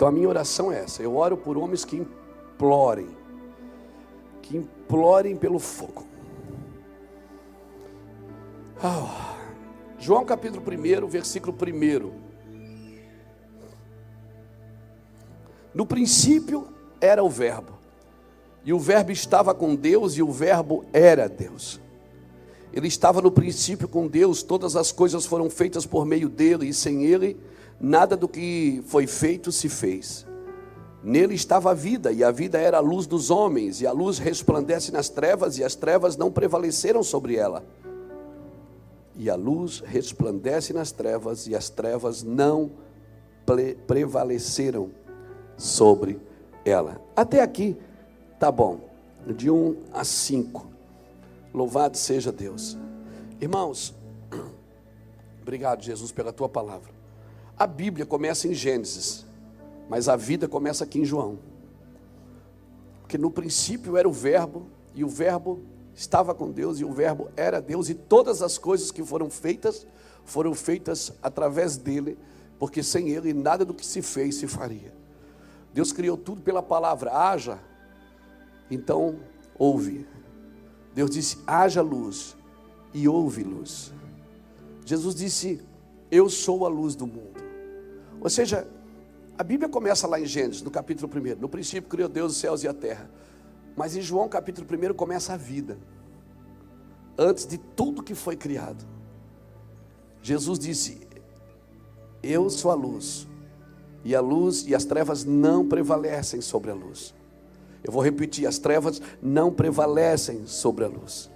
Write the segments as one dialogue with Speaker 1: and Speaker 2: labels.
Speaker 1: Então a minha oração é essa. Eu oro por homens que implorem pelo fogo. João capítulo 1, versículo 1. No princípio era o Verbo, e o Verbo estava com Deus, e o Verbo era Deus. Ele estava no princípio com Deus, todas as coisas foram feitas por meio dele, e sem ele, nada do que foi feito se fez. Nele estava a vida, e a vida era a luz dos homens, e a luz resplandece nas trevas, e as trevas não prevaleceram sobre ela. E a luz resplandece nas trevas, e as trevas não prevaleceram sobre ela. Até aqui, tá bom. De 1 a 5. Louvado seja Deus. Irmãos, obrigado, Jesus, pela tua palavra. A Bíblia começa em Gênesis, mas a vida começa aqui em João. Porque no princípio era o Verbo, e o Verbo estava com Deus, e o Verbo era Deus, e todas as coisas que foram feitas através dele, porque sem ele nada do que se fez se faria. Deus criou tudo pela palavra, haja, então ouve. Deus disse, haja luz, e houve luz. Jesus disse, eu sou a luz do mundo. Ou seja, a Bíblia começa lá em Gênesis, no capítulo 1. No princípio criou Deus os céus e a terra. Mas em João capítulo 1 começa a vida. Antes de tudo que foi criado. Jesus disse, eu sou a luz e as trevas não prevalecem sobre a luz. Eu vou repetir, as trevas não prevalecem sobre a luz.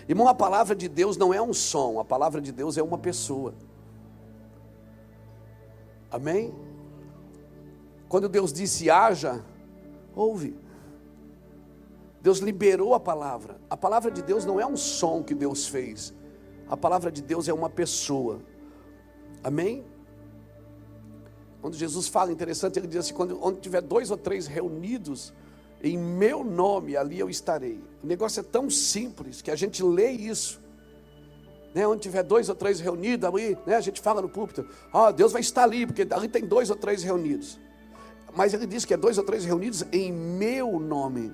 Speaker 1: Irmão, a palavra de Deus não é um som, a palavra de Deus é uma pessoa. Amém? Quando Deus disse haja, ouve. Deus liberou a palavra. A palavra de Deus não é um som que Deus fez. A palavra de Deus é uma pessoa. Amém? Quando Jesus fala, interessante, ele diz assim, onde tiver 2 ou 3 reunidos em meu nome, ali eu estarei. O negócio é tão simples que a gente lê isso, né? Onde tiver 2 ou 3 reunidos, ali, né? A gente fala no púlpito, Deus vai estar ali, porque ali tem 2 ou 3 reunidos. Mas ele diz que é 2 ou 3 reunidos em meu nome.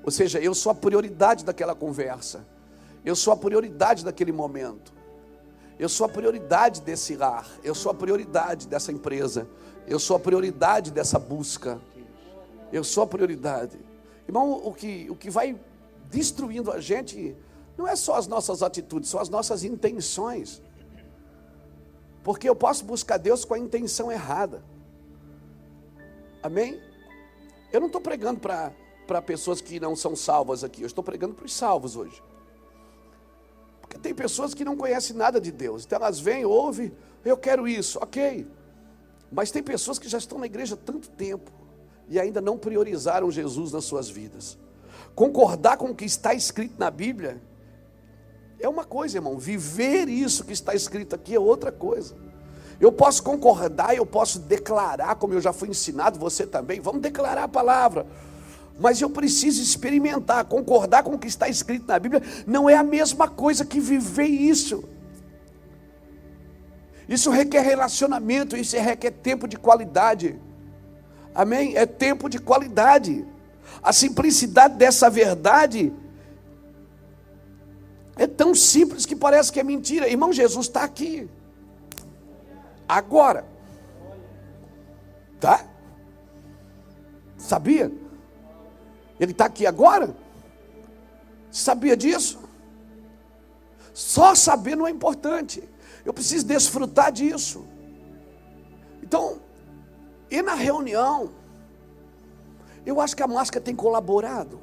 Speaker 1: Ou seja, eu sou a prioridade daquela conversa. Eu sou a prioridade daquele momento. Eu sou a prioridade desse lar. Eu sou a prioridade dessa empresa. Eu sou a prioridade dessa busca. Eu sou a prioridade. Irmão, o que vai destruindo a gente não é só as nossas atitudes, são as nossas intenções. Porque eu posso buscar Deus com a intenção errada. Amém? Eu não estou pregando para pessoas que não são salvas aqui. Eu estou pregando para os salvos hoje. Porque tem pessoas que não conhecem nada de Deus. Então elas vêm, ouvem, eu quero isso, ok. Mas tem pessoas que já estão na igreja há tanto tempo e ainda não priorizaram Jesus nas suas vidas. Concordar com o que está escrito na Bíblia é uma coisa, irmão. Viver isso que está escrito aqui é outra coisa. Eu posso concordar, eu posso declarar, como eu já fui ensinado, você também. Vamos declarar a palavra. Mas eu preciso experimentar, concordar com o que está escrito na Bíblia. Não é a mesma coisa que viver isso. Isso requer relacionamento, isso requer tempo de qualidade. Amém? É tempo de qualidade. A simplicidade dessa verdade é tão simples que parece que é mentira. Irmão, Jesus está aqui. Agora. Tá? Sabia? Ele está aqui agora? Sabia disso? Só saber não é importante. Eu preciso desfrutar disso. Então, e na reunião, eu acho que a máscara tem colaborado.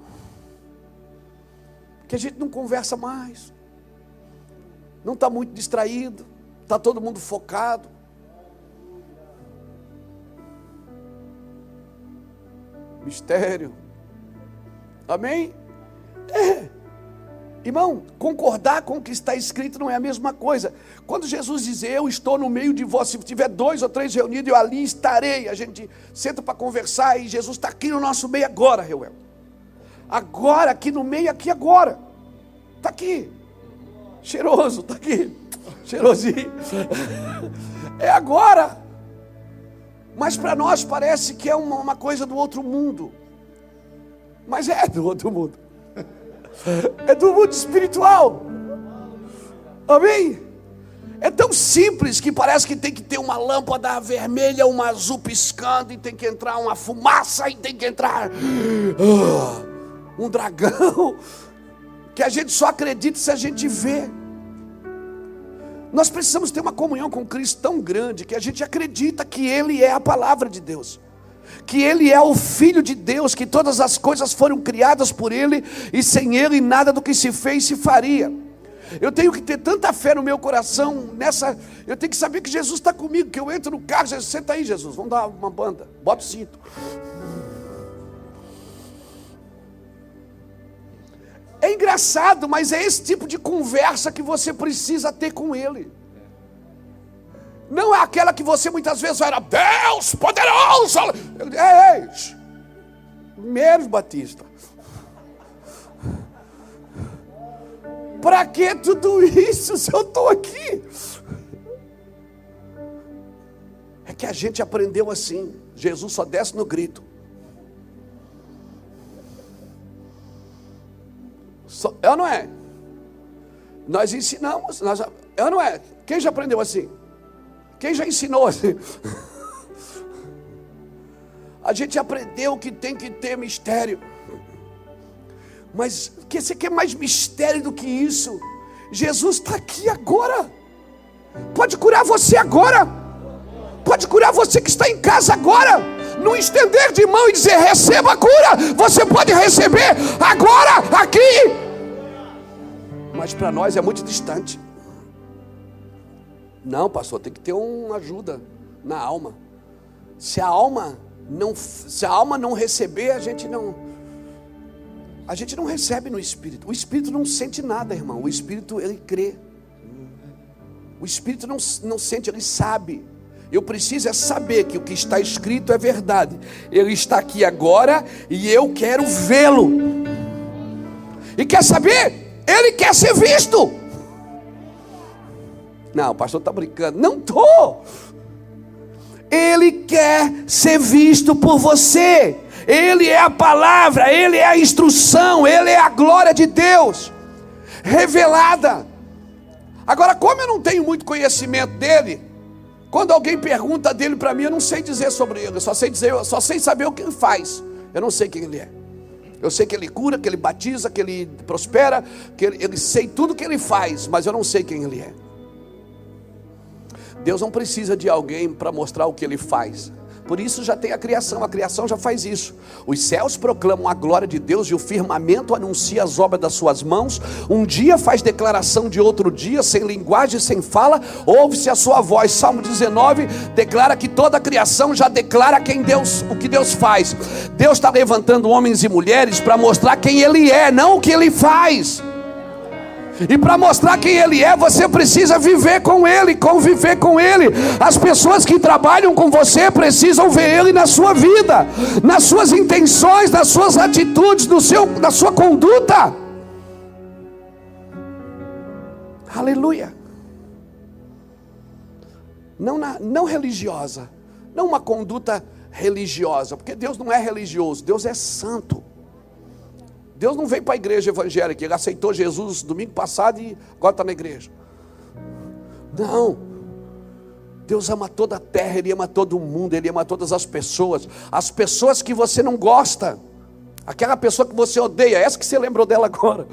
Speaker 1: Porque a gente não conversa mais. Não está muito distraído. Está todo mundo focado. Mistério. Amém? Irmão, concordar com o que está escrito não é a mesma coisa. Quando Jesus diz, eu estou no meio de vós, se tiver 2 ou 3 reunidos, eu ali estarei. A gente senta para conversar e Jesus está aqui no nosso meio agora, Reuel. Agora, aqui no meio, aqui agora. Está aqui. Cheiroso, está aqui. Cheirosinho. É agora. Mas para nós parece que é uma coisa do outro mundo. Mas é do outro mundo. É do mundo espiritual. Amém? É tão simples que parece que tem que ter uma lâmpada vermelha, uma azul piscando, e tem que entrar uma fumaça, e tem que entrar um dragão, que a gente só acredita se a gente vê. Nós precisamos ter uma comunhão com Cristo tão grande que a gente acredita que Ele é a palavra de Deus, que Ele é o Filho de Deus, que todas as coisas foram criadas por Ele, e sem Ele nada do que se fez se faria. Eu tenho que ter tanta fé no meu coração, eu tenho que saber que Jesus está comigo, que eu entro no carro, Jesus, senta aí, Jesus, vamos dar uma banda, bota o cinto. É engraçado, mas é esse tipo de conversa que você precisa ter com Ele. Não é aquela que você muitas vezes vai, Deus poderoso, ei, menos Batista. Para que tudo isso se eu estou aqui? É que a gente aprendeu assim. Jesus só desce no grito. É ou não é? Nós ensinamos. É ou não é? Quem já aprendeu assim? Quem já ensinou assim? A gente aprendeu que tem que ter mistério. Mas você quer mais mistério do que isso? Jesus está aqui agora. Pode curar você agora. Pode curar você que está em casa agora. Não estender de mão e dizer receba a cura. Você pode receber agora, aqui. Mas para nós é muito distante. Não, pastor, tem que ter uma ajuda na alma. Se a alma não receber, a gente não recebe no Espírito. O Espírito não sente nada, irmão. O Espírito, ele crê. O Espírito não sente, ele sabe. Eu preciso é saber que o que está escrito é verdade. Ele está aqui agora e eu quero vê-lo. E quer saber? Ele quer ser visto. Não, o pastor está brincando. Não estou. Ele quer ser visto por você. Ele é a palavra, Ele é a instrução, Ele é a glória de Deus revelada. Agora, como eu não tenho muito conhecimento dele, quando alguém pergunta dele para mim, eu não sei dizer sobre ele. Eu só sei saber o que ele faz. Eu não sei quem ele é. Eu sei que ele cura, que ele batiza, que ele prospera, que ele sei tudo que ele faz, mas eu não sei quem ele é. Deus não precisa de alguém para mostrar o que ele faz. Por isso já tem a criação já faz isso. Os céus proclamam a glória de Deus e o firmamento anuncia as obras das suas mãos. Um dia faz declaração de outro dia, sem linguagem, sem fala, ouve-se a sua voz. Salmo 19 declara que toda a criação já declara o que Deus faz. Deus está levantando homens e mulheres para mostrar quem Ele é, não o que Ele faz. E para mostrar quem Ele é, você precisa viver com Ele, conviver com Ele. As pessoas que trabalham com você precisam ver Ele na sua vida, nas suas intenções, nas suas atitudes, na sua conduta. Aleluia. Não religiosa, não uma conduta religiosa, porque Deus não é religioso, Deus é santo. Deus não veio para a igreja evangélica, Ele aceitou Jesus domingo passado e agora está na igreja. Não. Deus ama toda a terra, Ele ama todo mundo, Ele ama todas as pessoas que você não gosta, aquela pessoa que você odeia, essa que você lembrou dela agora,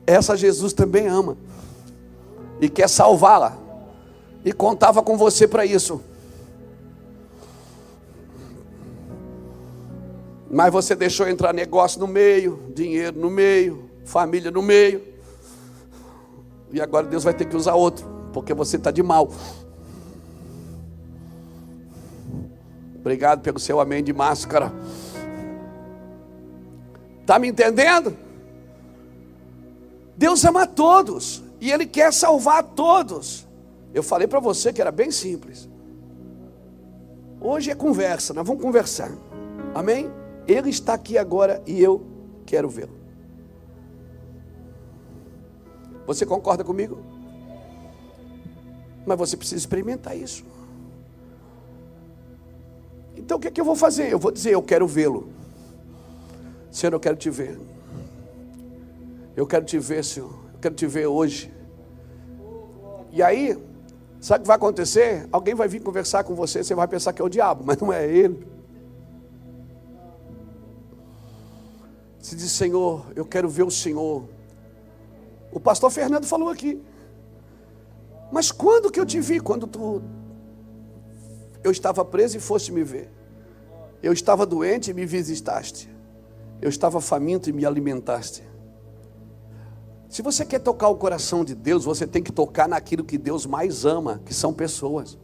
Speaker 1: essa Jesus também ama, e quer salvá-la, e contava com você para isso. Mas você deixou entrar negócio no meio, dinheiro no meio, família no meio. E agora Deus vai ter que usar outro, porque você está de mal. Obrigado pelo seu amém de máscara. Está me entendendo? Deus ama a todos, e Ele quer salvar a todos. Eu falei para você que era bem simples. Hoje é conversa, nós vamos conversar. Amém? Ele está aqui agora e eu quero vê-lo. Você concorda comigo? Mas você precisa experimentar isso. Então o que é que eu vou fazer? Eu vou dizer, eu quero vê-lo. Senhor, eu quero te ver. Eu quero te ver, Senhor. Eu quero te ver hoje. E aí, sabe o que vai acontecer? Alguém vai vir conversar com você, você vai pensar que é o diabo, mas não é ele. Você diz, Senhor, eu quero ver o Senhor. O pastor Fernando falou aqui. Mas quando que eu te vi? Quando eu estava preso e foste me ver. Eu estava doente e me visitaste. Eu estava faminto e me alimentaste. Se você quer tocar o coração de Deus, você tem que tocar naquilo que Deus mais ama, que são pessoas.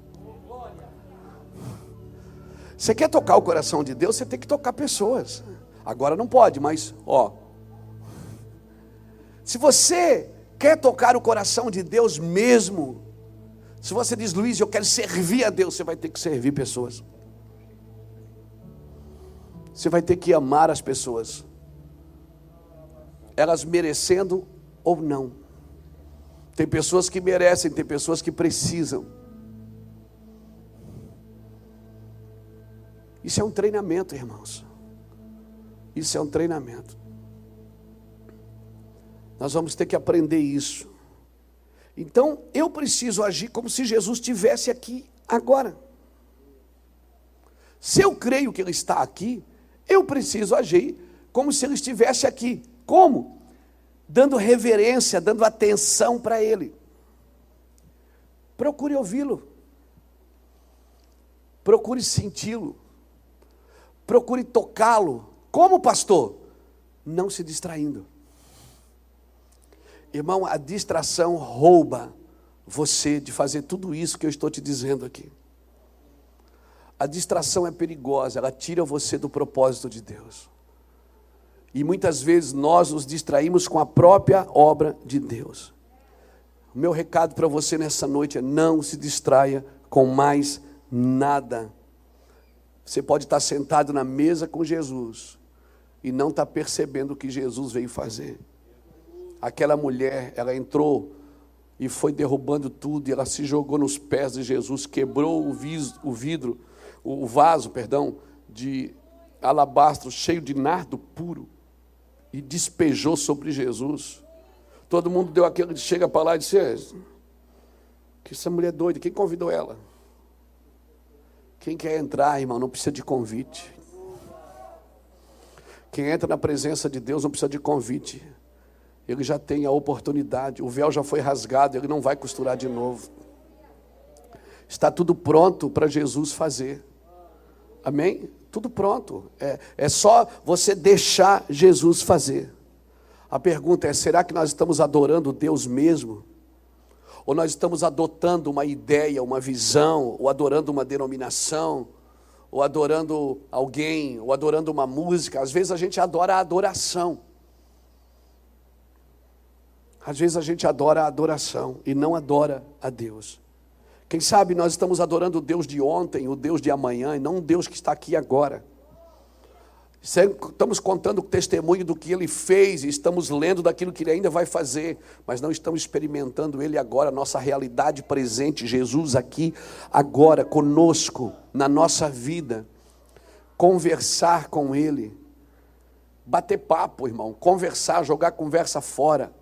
Speaker 1: Você quer tocar o coração de Deus, você tem que tocar pessoas. Agora não pode, mas se você quer tocar o coração de Deus mesmo, se você diz, Luiz, eu quero servir a Deus, você vai ter que servir pessoas. Você vai ter que amar as pessoas, elas merecendo ou não. Tem pessoas que merecem, tem pessoas que precisam. Isso é um treinamento, irmãos. Isso é um treinamento. Nós vamos ter que aprender isso. Então, eu preciso agir como se Jesus estivesse aqui agora. Se eu creio que Ele está aqui, eu preciso agir como se Ele estivesse aqui. Como? Dando reverência, dando atenção para Ele. Procure ouvi-lo. Procure senti-lo. Procure tocá-lo. Como, pastor? Não se distraindo. Irmão, a distração rouba você de fazer tudo isso que eu estou te dizendo aqui. A distração é perigosa, ela tira você do propósito de Deus. E muitas vezes nós nos distraímos com a própria obra de Deus. O meu recado para você nessa noite é: não se distraia com mais nada. Você pode estar sentado na mesa com Jesus e não estar percebendo o que Jesus veio fazer. Aquela mulher, ela entrou e foi derrubando tudo, e ela se jogou nos pés de Jesus, quebrou o vaso de alabastro cheio de nardo puro e despejou sobre Jesus. Todo mundo deu aquele, chega para lá e disse: que essa mulher é doida, quem convidou ela? Quem quer entrar, irmão, não precisa de convite. Quem entra na presença de Deus não precisa de convite. Ele já tem a oportunidade, o véu já foi rasgado, ele não vai costurar de novo. Está tudo pronto para Jesus fazer. Amém? Tudo pronto. É só você deixar Jesus fazer. A pergunta é: será que nós estamos adorando Deus mesmo? Ou nós estamos adotando uma ideia, uma visão, ou adorando uma denominação, ou adorando alguém, ou adorando uma música? Às vezes a gente adora a adoração. Às vezes a gente adora a adoração e não adora a Deus. Quem sabe nós estamos adorando o Deus de ontem, o Deus de amanhã, e não o Deus que está aqui agora. Estamos contando o testemunho do que Ele fez, e estamos lendo daquilo que Ele ainda vai fazer, mas não estamos experimentando Ele agora, nossa realidade presente, Jesus aqui, agora, conosco, na nossa vida. Conversar com Ele, bater papo, irmão, conversar, jogar conversa fora.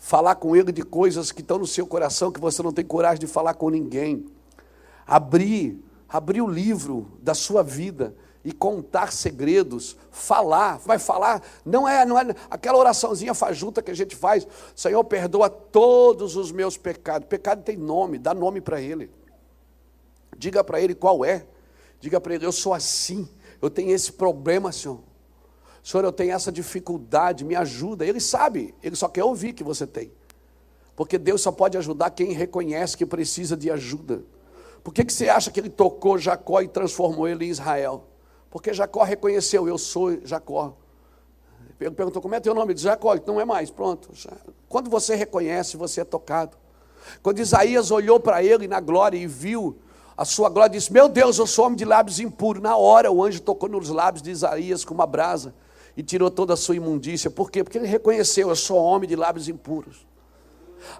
Speaker 1: Falar com Ele de coisas que estão no seu coração, que você não tem coragem de falar com ninguém. Abrir o livro da sua vida e contar segredos, vai falar, não é aquela oraçãozinha fajuta que a gente faz: Senhor, perdoa todos os meus pecados. Pecado tem nome, dá nome para Ele. Diga para Ele qual é. Diga para Ele: eu sou assim, eu tenho esse problema, Senhor. Senhor, eu tenho essa dificuldade, me ajuda. Ele sabe, Ele só quer ouvir que você tem. Porque Deus só pode ajudar quem reconhece que precisa de ajuda. Por que você acha que Ele tocou Jacó e transformou ele em Israel? Porque Jacó reconheceu: eu sou Jacó. Ele perguntou: como é teu nome? Ele disse: Jacó. Não é mais, pronto. Quando você reconhece, você é tocado. Quando Isaías olhou para ele na glória e viu a sua glória, disse: meu Deus, eu sou homem de lábios impuros. Na hora o anjo tocou nos lábios de Isaías com uma brasa e tirou toda a sua imundícia. Por quê? Porque ele reconheceu: eu sou homem de lábios impuros.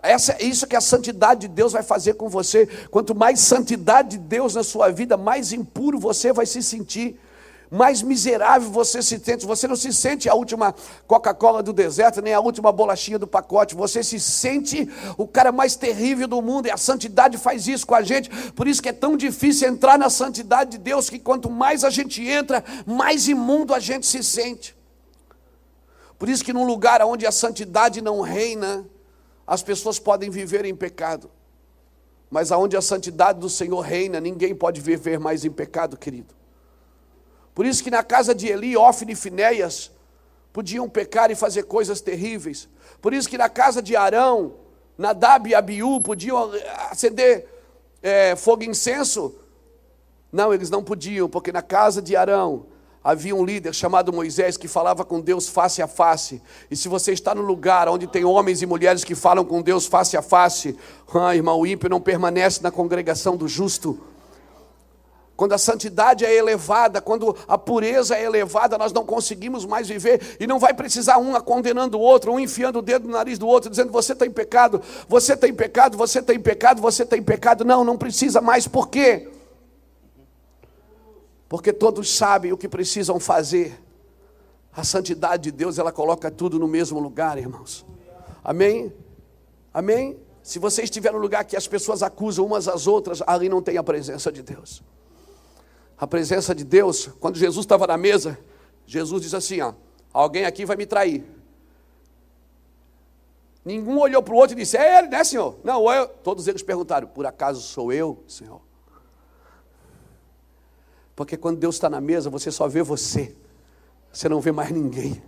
Speaker 1: É isso que a santidade de Deus vai fazer com você. Quanto mais santidade de Deus na sua vida, mais impuro você vai se sentir, mais miserável você se sente. Você não se sente a última Coca-Cola do deserto, nem a última bolachinha do pacote. Você se sente o cara mais terrível do mundo, e a santidade faz isso com a gente. Por isso que é tão difícil entrar na santidade de Deus, que quanto mais a gente entra, mais imundo a gente se sente. Por isso que num lugar onde a santidade não reina, as pessoas podem viver em pecado. Mas aonde a santidade do Senhor reina, ninguém pode viver mais em pecado, querido. Por isso que na casa de Eli, Ófni e Finéias podiam pecar e fazer coisas terríveis. Por isso que na casa de Arão, Nadab e Abiú podiam acender fogo e incenso. Não, eles não podiam, porque na casa de Arão havia um líder chamado Moisés que falava com Deus face a face. E se você está no lugar onde tem homens e mulheres que falam com Deus face a face, irmão, o ímpio não permanece na congregação do justo. Quando a santidade é elevada, quando a pureza é elevada, nós não conseguimos mais viver. E não vai precisar um condenando o outro, um enfiando o dedo no nariz do outro, dizendo: você tem pecado, você tem pecado, você tem pecado, você tem pecado. Não, não precisa mais. Por quê? Porque todos sabem o que precisam fazer. A santidade de Deus, ela coloca tudo no mesmo lugar, irmãos. Amém? Amém? Se você estiver no lugar que as pessoas acusam umas às outras, ali não tem a presença de Deus. A presença de Deus, quando Jesus estava na mesa, Jesus disse assim: alguém aqui vai me trair. Nenhum olhou para o outro e disse: é ele, né, Senhor? Não, eu. Todos eles perguntaram: por acaso sou eu, Senhor? Porque quando Deus está na mesa, você só vê você. Você não vê mais ninguém.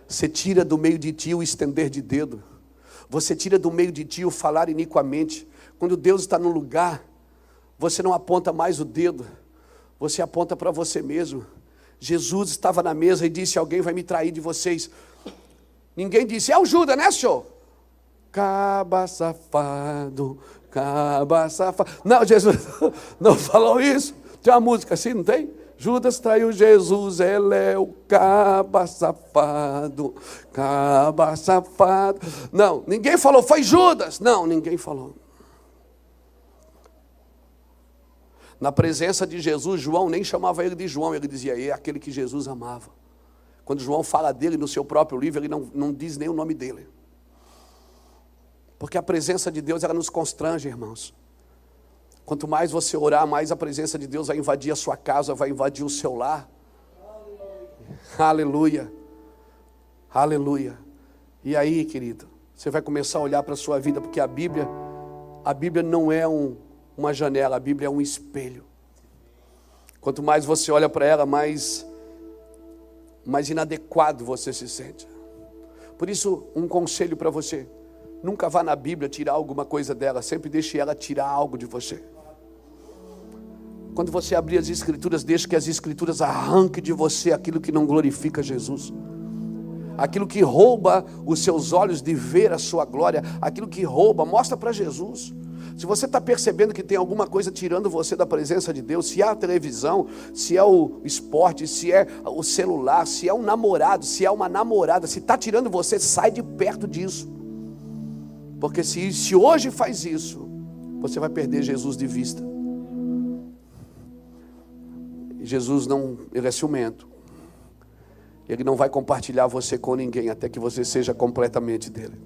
Speaker 1: Você tira do meio de ti o estender de dedo. Você tira do meio de ti o falar iniquamente. Quando Deus está no lugar, você não aponta mais o dedo. Você aponta para você mesmo. Jesus estava na mesa e disse: alguém vai me trair de vocês. Ninguém disse: é o Judas, né, senhor? Caba safado, caba safado. Não, Jesus não falou isso. Tem uma música assim, não tem? Judas traiu Jesus, ele é o caba safado, caba safado. Não, ninguém falou: foi Judas. Não, ninguém falou. Na presença de Jesus, João nem chamava ele de João, ele dizia: é aquele que Jesus amava. Quando João fala dele no seu próprio livro, ele não diz nem o nome dele. Porque a presença de Deus, ela nos constrange, irmãos. Quanto mais você orar, mais a presença de Deus vai invadir a sua casa, vai invadir o seu lar. Aleluia. Aleluia. E aí, querido, você vai começar a olhar para a sua vida, porque a Bíblia não é uma janela, a Bíblia é um espelho. Quanto mais você olha para ela, mais inadequado você se sente. Por isso, um conselho para você: nunca vá na Bíblia tirar alguma coisa dela, sempre deixe ela tirar algo de você. Quando você abrir as Escrituras, deixe que as Escrituras arranquem de você aquilo que não glorifica Jesus, aquilo que rouba os seus olhos de ver a sua glória, aquilo que rouba, mostra para Jesus. Se você está percebendo que tem alguma coisa tirando você da presença de Deus, se é a televisão, se é o esporte, se é o celular, se é um namorado, se é uma namorada, se está tirando você, sai de perto disso. Porque se hoje faz isso, você vai perder Jesus de vista. E Jesus ele é ciumento. Ele não vai compartilhar você com ninguém até que você seja completamente dele.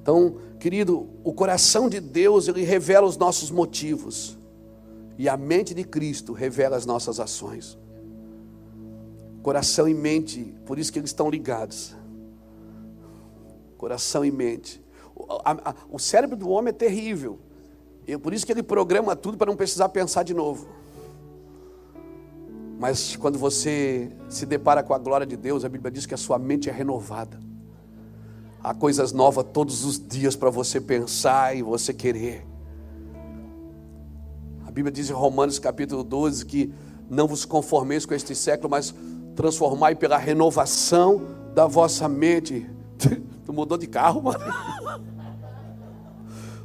Speaker 1: Então, querido, o coração de Deus, ele revela os nossos motivos. E a mente de Cristo revela as nossas ações. Coração e mente, por isso que eles estão ligados. Coração e mente. O cérebro do homem é terrível. E por isso que ele programa tudo para não precisar pensar de novo. Mas quando você se depara com a glória de Deus, a Bíblia diz que a sua mente é renovada. Há coisas novas todos os dias para você pensar e você querer. A Bíblia diz em Romanos capítulo 12 que não vos conformeis com este século, mas transformai pela renovação da vossa mente. Tu mudou de carro, mano?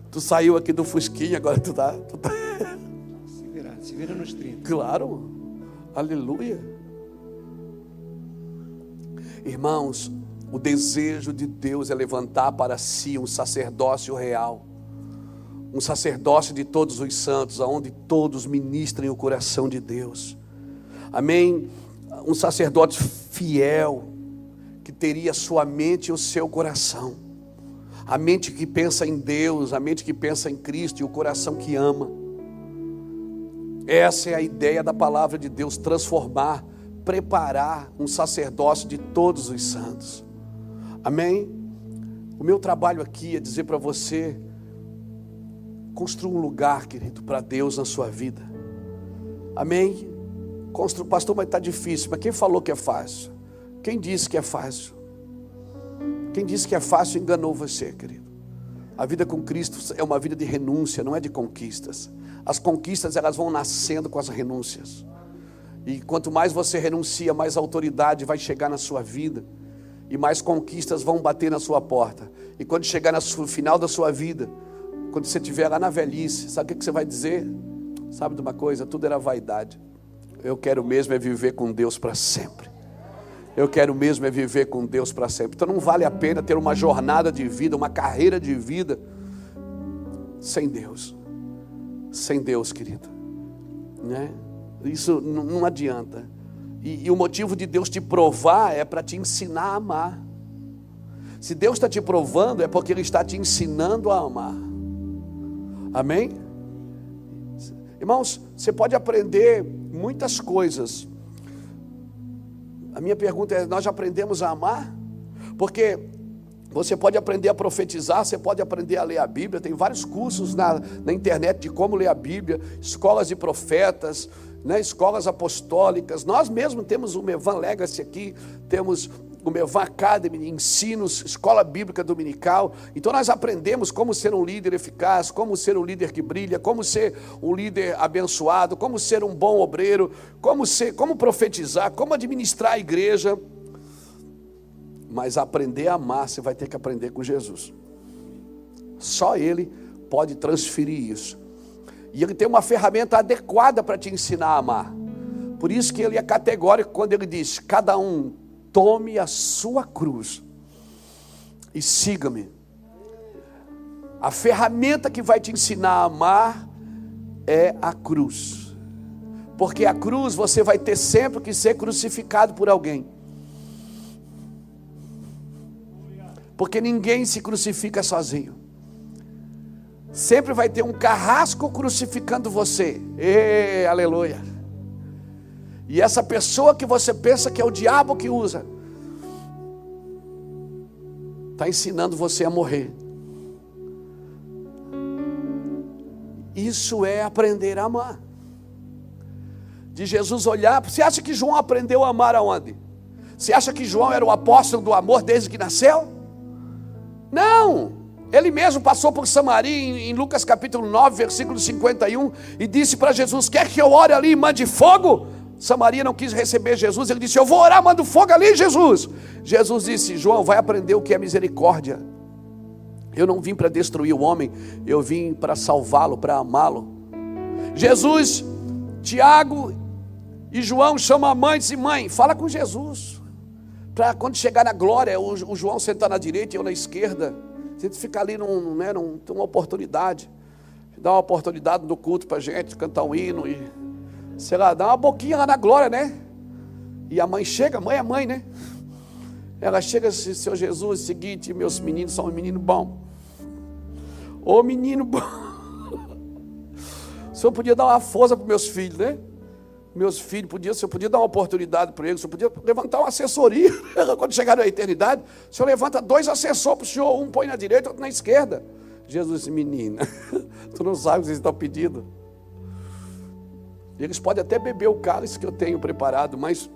Speaker 1: Tu saiu aqui do Fusquinha, agora tu tá... Se vira nos 30. Claro, aleluia. Irmãos, O desejo de Deus é levantar para si um sacerdócio real, um sacerdócio de todos os santos, aonde todos ministrem o coração de Deus. Amém? Um sacerdote fiel, que teria sua mente e o seu coração, a mente que pensa em Deus, a mente que pensa em Cristo e o coração que ama. Essa é a ideia da palavra de Deus, transformar, preparar um sacerdócio de todos os santos. Amém? O meu trabalho aqui é dizer para você, construa um lugar, querido, para Deus na sua vida. Amém? Pastor, mas está difícil. Mas quem falou que é fácil? Quem disse que é fácil? Quem disse que é fácil enganou você, querido. A vida com Cristo é uma vida de renúncia, não é de conquistas. As conquistas, elas vão nascendo com as renúncias. E quanto mais você renuncia, mais autoridade vai chegar na sua vida. E mais conquistas vão bater na sua porta. E quando chegar no final da sua vida, quando você estiver lá na velhice, sabe o que você vai dizer? Sabe de uma coisa? Tudo era vaidade. Eu quero mesmo é viver com Deus para sempre. Eu quero mesmo é viver com Deus para sempre. Então não vale a pena ter uma jornada de vida, uma carreira de vida sem Deus. Sem Deus, querido, né? Isso não adianta. E o motivo de Deus te provar é para te ensinar a amar. Se Deus está te provando, é porque Ele está te ensinando a amar. Amém? Irmãos, você pode aprender muitas coisas. A minha pergunta é, nós já aprendemos a amar? Porque você pode aprender a profetizar, você pode aprender a ler a Bíblia, tem vários cursos na internet de como ler a Bíblia, escolas de profetas, né, escolas apostólicas. Nós mesmos temos o Mevan Legacy aqui, temos o Mevan Academy, ensinos, escola bíblica dominical. Então nós aprendemos como ser um líder eficaz, como ser um líder que brilha, como ser um líder abençoado, como ser um bom obreiro, como profetizar, como administrar a igreja. Mas aprender a amar, você vai ter que aprender com Jesus. Só Ele pode transferir isso. E Ele tem uma ferramenta adequada para te ensinar a amar. Por isso que Ele é categórico quando Ele diz, cada um tome a sua cruz e siga-me. A ferramenta que vai te ensinar a amar é a cruz. Porque a cruz você vai ter sempre que ser crucificado por alguém. Porque ninguém se crucifica sozinho. Sempre vai ter um carrasco crucificando você. Aleluia. E essa pessoa que você pensa que é o diabo que usa, está ensinando você a morrer. Isso é aprender a amar. De Jesus olhar, você acha que João aprendeu a amar aonde? Você acha que João era o apóstolo do amor desde que nasceu? Não, ele mesmo passou por Samaria em Lucas capítulo 9, versículo 51, e disse para Jesus, quer que eu ore ali e mande fogo? Samaria não quis receber Jesus, ele disse, eu vou orar, mando fogo ali, Jesus. Jesus disse, João, vai aprender o que é misericórdia. Eu não vim para destruir o homem, eu vim para salvá-lo, para amá-lo. Jesus, Tiago e João chamam a mãe e dizem, mãe, fala com Jesus. Para quando chegar na glória, o João sentar na direita e eu na esquerda. A gente fica ali, tem uma oportunidade. Dá uma oportunidade no culto para a gente cantar um hino e, sei lá, dá uma boquinha lá na glória, né? E a mãe chega, mãe é mãe, né? Ela chega e diz, Senhor Jesus, é o seguinte, meus meninos são um menino bom. Ô menino bom. O Senhor podia dar uma força para meus filhos, né? Meus filhos, o Senhor podia dar uma oportunidade para eles, o Senhor podia levantar uma assessoria. Quando chegar na eternidade, o Senhor levanta 2 assessores para o Senhor, um põe na direita, outro na esquerda. Jesus disse, menina, tu não sabe o que vocês estão pedindo. Eles podem até beber o cálice que eu tenho preparado, mas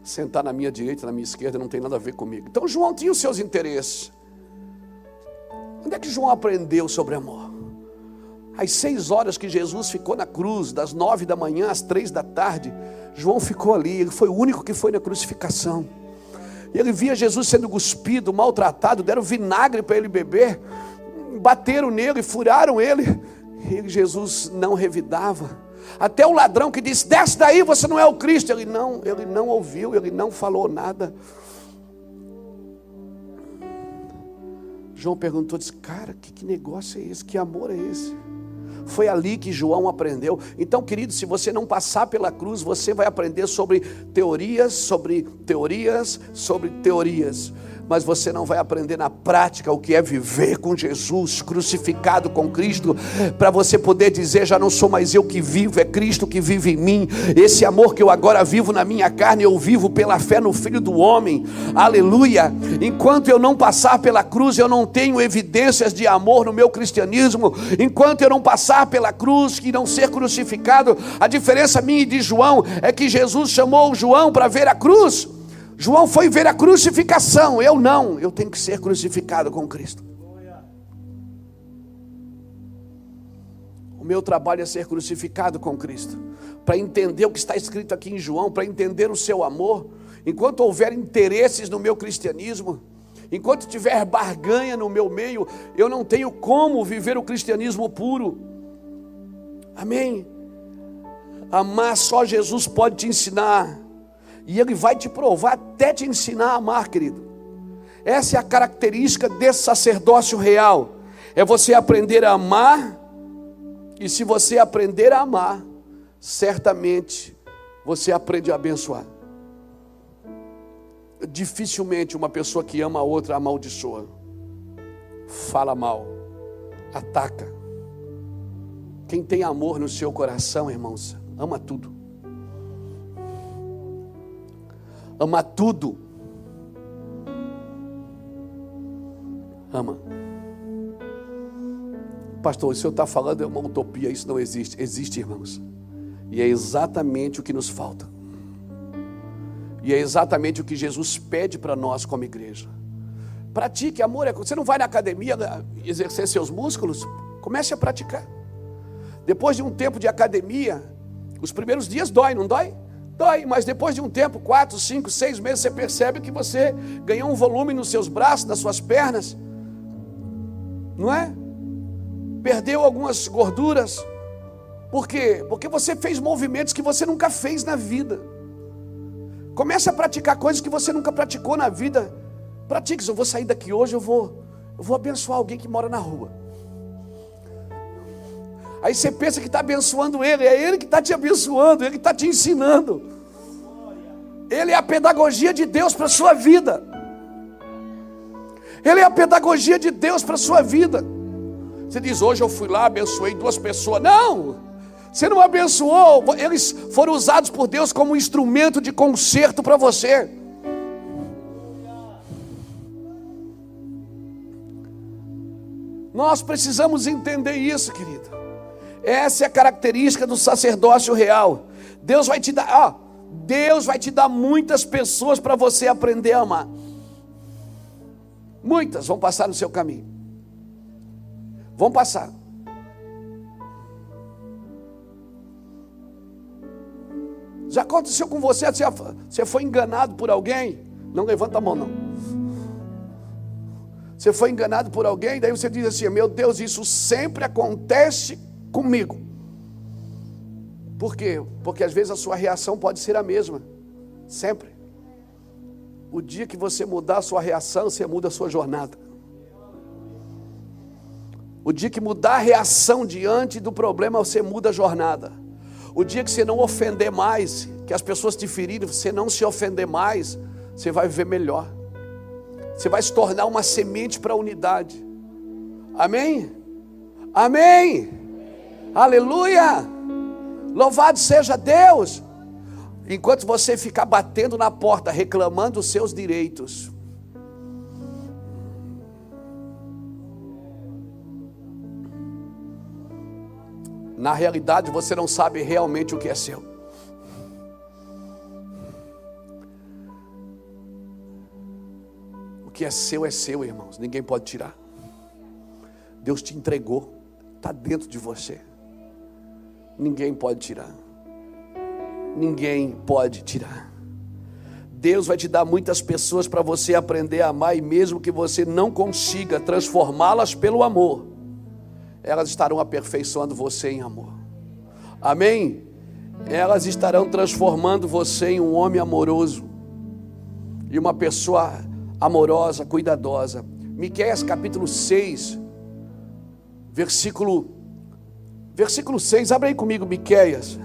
Speaker 1: sentar na minha direita, na minha esquerda, não tem nada a ver comigo. Então João tinha os seus interesses. Onde é que João aprendeu sobre amor? Às 6 horas que Jesus ficou na cruz, das 9 da manhã às 3 da tarde, João ficou ali, ele foi o único que foi na crucificação. Ele via Jesus sendo cuspido, maltratado, deram vinagre para ele beber, bateram nele, furaram ele, e Jesus não revidava. Até o ladrão que disse, desce daí, você não é o Cristo, ele não ouviu, ele não falou nada. João perguntou, disse, cara, que negócio é esse? Que amor é esse? Foi ali que João aprendeu. Então, querido, se você não passar pela cruz, você vai aprender sobre teorias, sobre teorias, sobre teorias. Mas você não vai aprender na prática o que é viver com Jesus, crucificado com Cristo, para você poder dizer, já não sou mais eu que vivo, é Cristo que vive em mim. Esse amor que eu agora vivo na minha carne, eu vivo pela fé no Filho do Homem, aleluia. Enquanto eu não passar pela cruz, eu não tenho evidências de amor no meu cristianismo. Enquanto eu não passar pela cruz e não ser crucificado, a diferença minha e de João, é que Jesus chamou João para ver a cruz. João foi ver a crucificação, eu não, eu tenho que ser crucificado com Cristo. O meu trabalho é ser crucificado com Cristo, para entender o que está escrito aqui em João, para entender o seu amor. Enquanto houver interesses no meu cristianismo, enquanto tiver barganha no meu meio, eu não tenho como viver o cristianismo puro. Amém? Amar só Jesus pode te ensinar. E Ele vai te provar até te ensinar a amar, querido. Essa é a característica desse sacerdócio real. É você aprender a amar. E se você aprender a amar, certamente você aprende a abençoar. Dificilmente uma pessoa que ama a outra amaldiçoa, fala mal, ataca. Quem tem amor no seu coração, irmãos, ama tudo. Ama tudo. Ama. Pastor, o senhor está falando é uma utopia, isso não existe. Existe, irmãos. E é exatamente o que nos falta. E é exatamente o que Jesus pede para nós como igreja. Pratique, amor. Você não vai na academia exercer seus músculos? Comece a praticar. Depois de um tempo de academia, os primeiros dias dói, não dói? Dói, mas depois de um tempo, 4, 5, 6 meses, você percebe que você ganhou um volume nos seus braços, nas suas pernas. Não é? Perdeu algumas gorduras. Por quê? Porque você fez movimentos que você nunca fez na vida. Comece a praticar coisas que você nunca praticou na vida. Pratique. Eu vou sair daqui hoje, eu vou abençoar alguém que mora na rua. Aí você pensa que está abençoando ele, é ele que está te abençoando, ele que está te ensinando. Ele é a pedagogia de Deus para a sua vida. Ele é a pedagogia de Deus para a sua vida. Você diz, hoje eu fui lá, abençoei 2 pessoas. Não, você não abençoou, eles foram usados por Deus como um instrumento de conserto para você. Nós precisamos entender isso, querido. Essa é a característica do sacerdócio real. Deus vai te dar muitas pessoas para você aprender a amar. Muitas vão passar no seu caminho. Vão passar. Já aconteceu com você? Você foi enganado por alguém? Não levanta a mão, não. Você foi enganado por alguém, daí você diz assim, meu Deus, isso sempre acontece comigo. Por quê? Porque às vezes a sua reação pode ser a mesma. Sempre. O dia que você mudar a sua reação, você muda a sua jornada. O dia que mudar a reação diante do problema, você muda a jornada. O dia que você não ofender mais, que as pessoas te ferirem, você não se ofender mais, você vai viver melhor. Você vai se tornar uma semente para a unidade. Amém? Amém? Aleluia! Louvado seja Deus! Enquanto você ficar batendo na porta, reclamando os seus direitos, na realidade você não sabe realmente o que é seu. O que é seu, irmãos. Ninguém pode tirar. Deus te entregou. Está dentro de você. Ninguém pode tirar. Ninguém pode tirar. Deus vai te dar muitas pessoas para você aprender a amar. E mesmo que você não consiga transformá-las pelo amor, elas estarão aperfeiçoando você em amor. Amém? Elas estarão transformando você em um homem amoroso. E uma pessoa amorosa, cuidadosa. Miqueias capítulo 6, versículo 6, abre aí comigo Miqueias.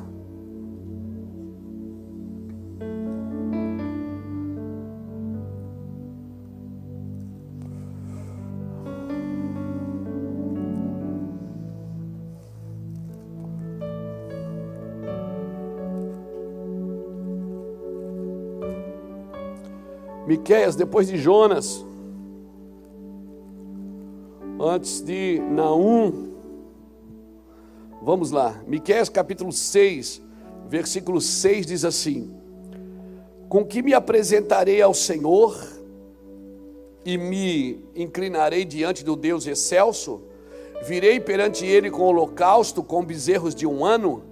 Speaker 1: Miqueias, depois de Jonas, antes de Naum, vamos lá, Miqueias capítulo 6, versículo 6 diz assim: com que me apresentarei ao Senhor e me inclinarei diante do Deus excelso? Virei perante ele com holocausto, com bezerros de 1 ano?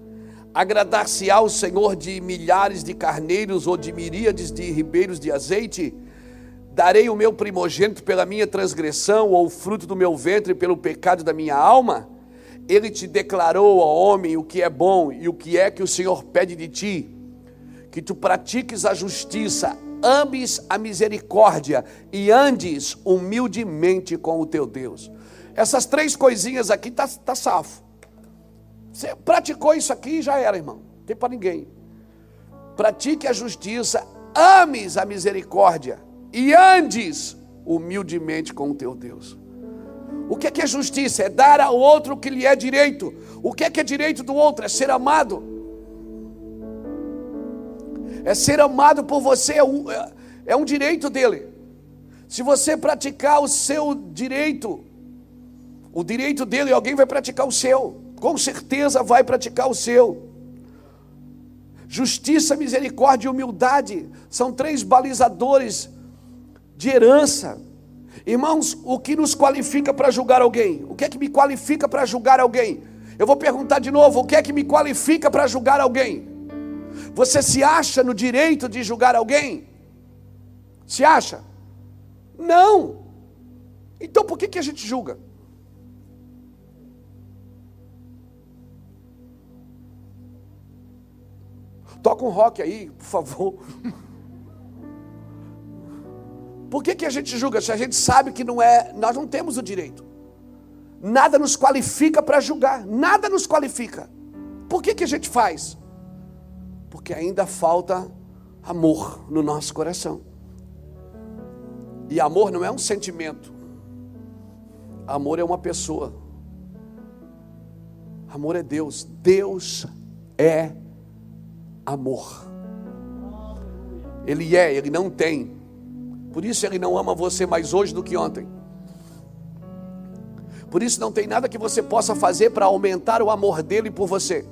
Speaker 1: Agradar-se-á o Senhor de milhares de carneiros ou de miríades de ribeiros de azeite? Darei o meu primogênito pela minha transgressão, ou o fruto do meu ventre pelo pecado da minha alma? Ele te declarou, ó homem, o que é bom e o que é que o Senhor pede de ti: que tu pratiques a justiça, ames a misericórdia e andes humildemente com o teu Deus. Essas 3 coisinhas aqui tá safo. Você praticou isso aqui, já era, irmão. Não tem para ninguém. Pratique a justiça, ames a misericórdia e andes humildemente com o teu Deus. O que é justiça? É dar ao outro o que lhe é direito. O que é direito do outro? É ser amado. É ser amado por você, é um direito dele. Se você praticar o seu direito, o direito dele, alguém vai praticar o seu. Com certeza vai praticar o seu. Justiça, misericórdia e humildade são 3 balizadores de herança. Irmãos, o que nos qualifica para julgar alguém? O que é que me qualifica para julgar alguém? Eu vou perguntar de novo: o que é que me qualifica para julgar alguém? Você se acha no direito de julgar alguém? Se acha? Não. Então por que a gente julga? Toca um rock aí, por favor. Por que a gente julga? Se a gente sabe que nós não temos o direito. Nada nos qualifica para julgar. Nada nos qualifica. Por que a gente faz? Porque ainda falta amor no nosso coração. E amor não é um sentimento. Amor é uma pessoa. Amor é Deus. Deus é amor. Ele não tem. Por isso ele não ama você mais hoje do que ontem. Por isso não tem nada que você possa fazer para aumentar o amor dele por você.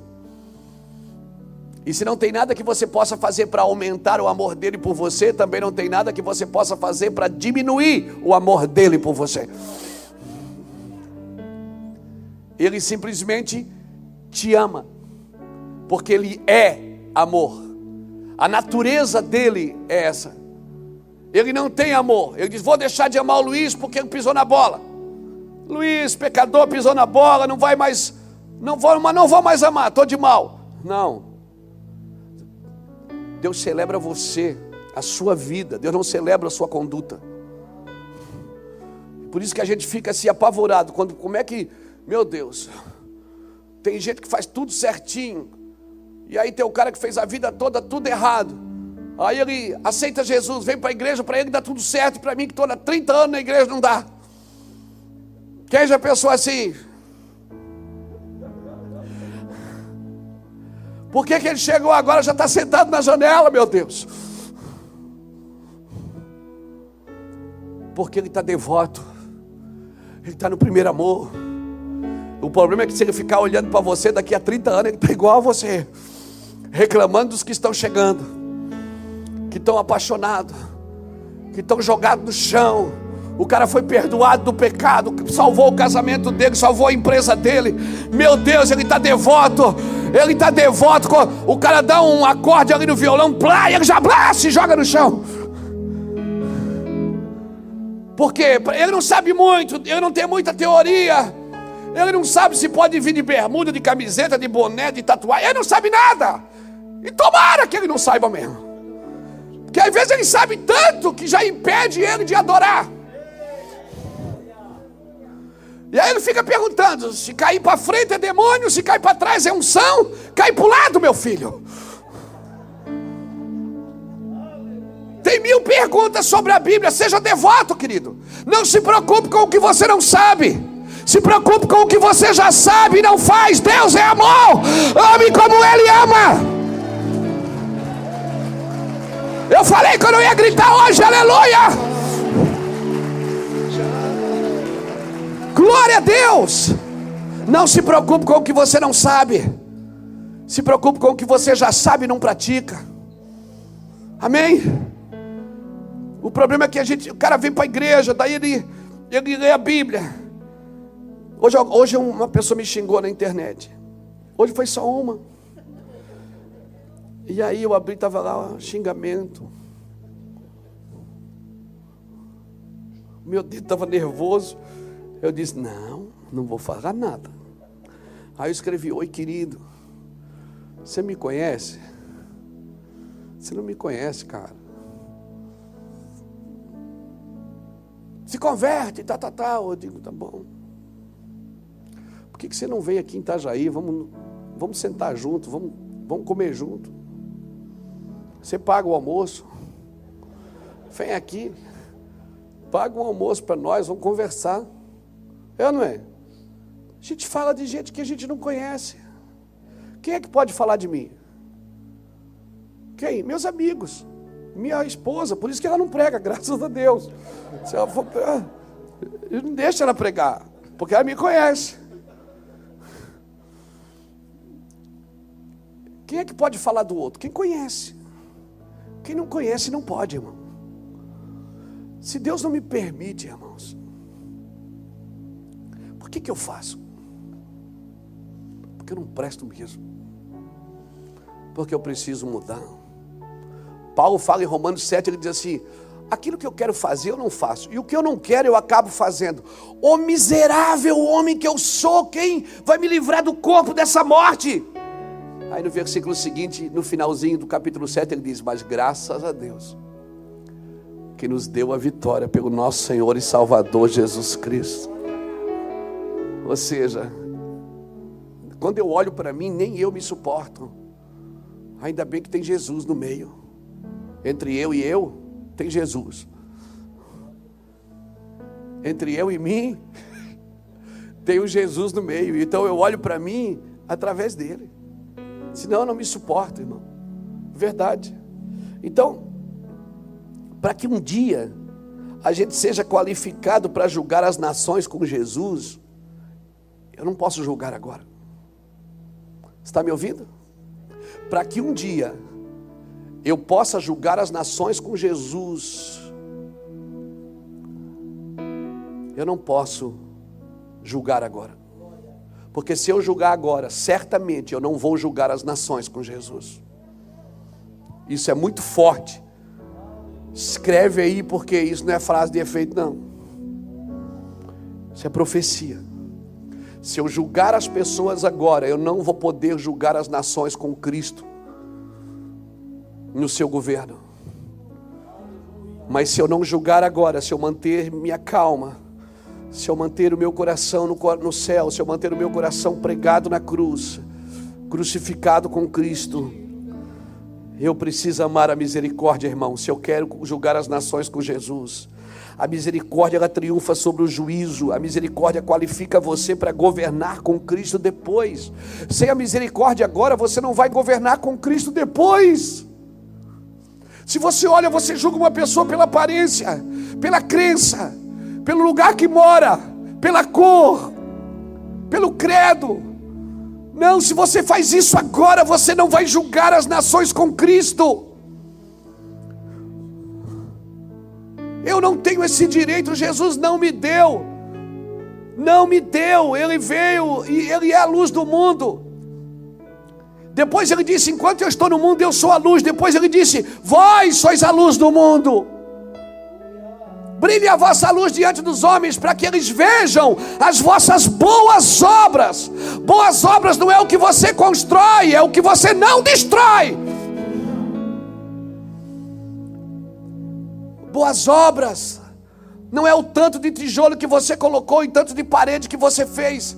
Speaker 1: E se não tem nada que você possa fazer para aumentar o amor dele por você, também não tem nada que você possa fazer para diminuir o amor dele por você. Ele simplesmente te ama, porque ele é amor. A natureza dele é essa. Ele não tem amor. Ele diz: vou deixar de amar o Luiz porque ele pisou na bola. Luiz, pecador, pisou na bola, não vou mais amar, estou de mal. Não. Deus celebra você, a sua vida. Deus não celebra a sua conduta. Por isso que a gente fica assim apavorado. Como é que, meu Deus, tem gente que faz tudo certinho, e aí tem o cara que fez a vida toda tudo errado. Aí ele aceita Jesus, vem para a igreja, para ele dá tudo certo, para mim que estou há 30 anos na igreja não dá. Quem já pensou assim? Por que ele chegou agora, já está sentado na janela, meu Deus? Porque ele está devoto. Ele está no primeiro amor. O problema é que se ele ficar olhando para você daqui a 30 anos, ele está igual a você, reclamando dos que estão chegando, que estão apaixonados, que estão jogados no chão. O cara foi perdoado do pecado, salvou o casamento dele, salvou a empresa dele. Meu Deus, ele está devoto. Ele está devoto. O cara dá um acorde ali no violão, plá, e ele já se joga no chão. Porque ele não sabe muito, ele não tem muita teoria. Ele não sabe se pode vir de bermuda, de camiseta, de boné, de tatuagem. Ele não sabe nada. E tomara que ele não saiba mesmo. Porque às vezes ele sabe tanto que já impede ele de adorar. E aí ele fica perguntando, se cair para frente é demônio, se cair para trás é unção, cai para o lado, meu filho. Tem 1000 perguntas sobre a Bíblia. Seja devoto, querido. Não se preocupe com o que você não sabe. Se preocupe com o que você já sabe e não faz. Deus é amor. Ame como Ele ama. Eu falei que eu não ia gritar hoje, aleluia. Glória a Deus. Não se preocupe com o que você não sabe. Se preocupe com o que você já sabe e não pratica. Amém? O problema é que o cara vem para a igreja, daí ele lê a Bíblia. Hoje uma pessoa me xingou na internet. Hoje foi só uma. E aí eu abri, estava lá, xingamento. Meu dedo estava nervoso. Eu disse, não vou falar nada. Aí eu escrevi, oi querido, você me conhece? Você não me conhece, cara. Se converte, Eu digo, tá bom. Por que você não vem aqui em Itajaí? Vamos sentar junto, vamos comer junto. Você paga o almoço. Vem aqui, paga um almoço para nós, vamos conversar. É ou não é? A gente fala de gente que a gente não conhece. Quem é que pode falar de mim? Quem? Meus amigos. Minha esposa, por isso que ela não prega, graças a Deus. Se ela for, eu não deixo ela pregar, porque ela me conhece. Quem é que pode falar do outro? Quem conhece. Quem não conhece não pode, irmão. Se Deus não me permite, irmãos, por que eu faço? Porque eu não presto mesmo. Porque eu preciso mudar. Paulo fala em Romanos 7, ele diz assim, aquilo que eu quero fazer eu não faço, e o que eu não quero eu acabo fazendo. Ô miserável homem que eu sou, quem vai me livrar do corpo dessa morte? Aí no versículo seguinte, no finalzinho do capítulo 7, ele diz, mas graças a Deus, que nos deu a vitória pelo nosso Senhor e Salvador Jesus Cristo. Ou seja, quando eu olho para mim, nem eu me suporto. Ainda bem que tem Jesus no meio. Entre eu e eu, tem Jesus. Entre eu e mim, tem o Jesus no meio. Então eu olho para mim através dele. Senão eu não me suporto, irmão. Verdade. Então, para que um dia a gente seja qualificado para julgar as nações com Jesus, eu não posso julgar agora. Está me ouvindo? Para que um dia eu possa julgar as nações com Jesus, eu não posso julgar agora. Porque se eu julgar agora, certamente eu não vou julgar as nações com Jesus. Isso é muito forte. Escreve aí, porque isso não é frase de efeito, não. Isso é profecia. Se eu julgar as pessoas agora, eu não vou poder julgar as nações com Cristo no seu governo. Mas se eu não julgar agora, se eu manter minha calma, se eu manter o meu coração no céu, se eu manter o meu coração pregado na cruz, crucificado com Cristo, eu preciso amar a misericórdia, irmão. Se eu quero julgar as nações com Jesus, a misericórdia ela triunfa sobre o juízo. A misericórdia qualifica você para governar com Cristo depois. Sem a misericórdia agora, você não vai governar com Cristo depois. Se você olha, você julga uma pessoa pela aparência, pela crença, pelo lugar que mora, pela cor, pelo credo. Não, se você faz isso agora, você não vai julgar as nações com Cristo. Eu não tenho esse direito, Jesus não me deu. Não me deu, Ele veio e Ele é a luz do mundo. Depois Ele disse, enquanto eu estou no mundo, eu sou a luz. Depois Ele disse, vós sois a luz do mundo. Brilhe a vossa luz diante dos homens, para que eles vejam as vossas boas obras. Boas obras não é o que você constrói, é o que você não destrói. Boas obras Não é o tanto de tijolo que você colocou e tanto de parede que você fez.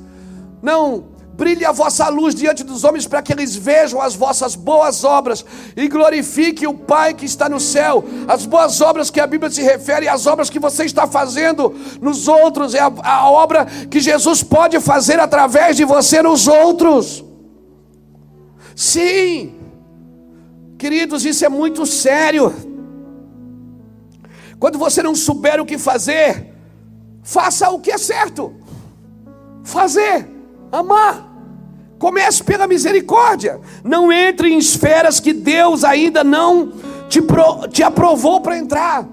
Speaker 1: Não, brilhe a vossa luz diante dos homens para que eles vejam as vossas boas obras e glorifiquem o Pai que está no céu. As boas obras que a Bíblia se refere às obras que você está fazendo nos outros, é a obra que Jesus pode fazer através de você nos outros. Sim, queridos, isso é muito sério. Quando você não souber o que fazer, faça o que é certo. Fazer, amar. Comece pela misericórdia. Não entre em esferas que Deus ainda não te aprovou para entrar.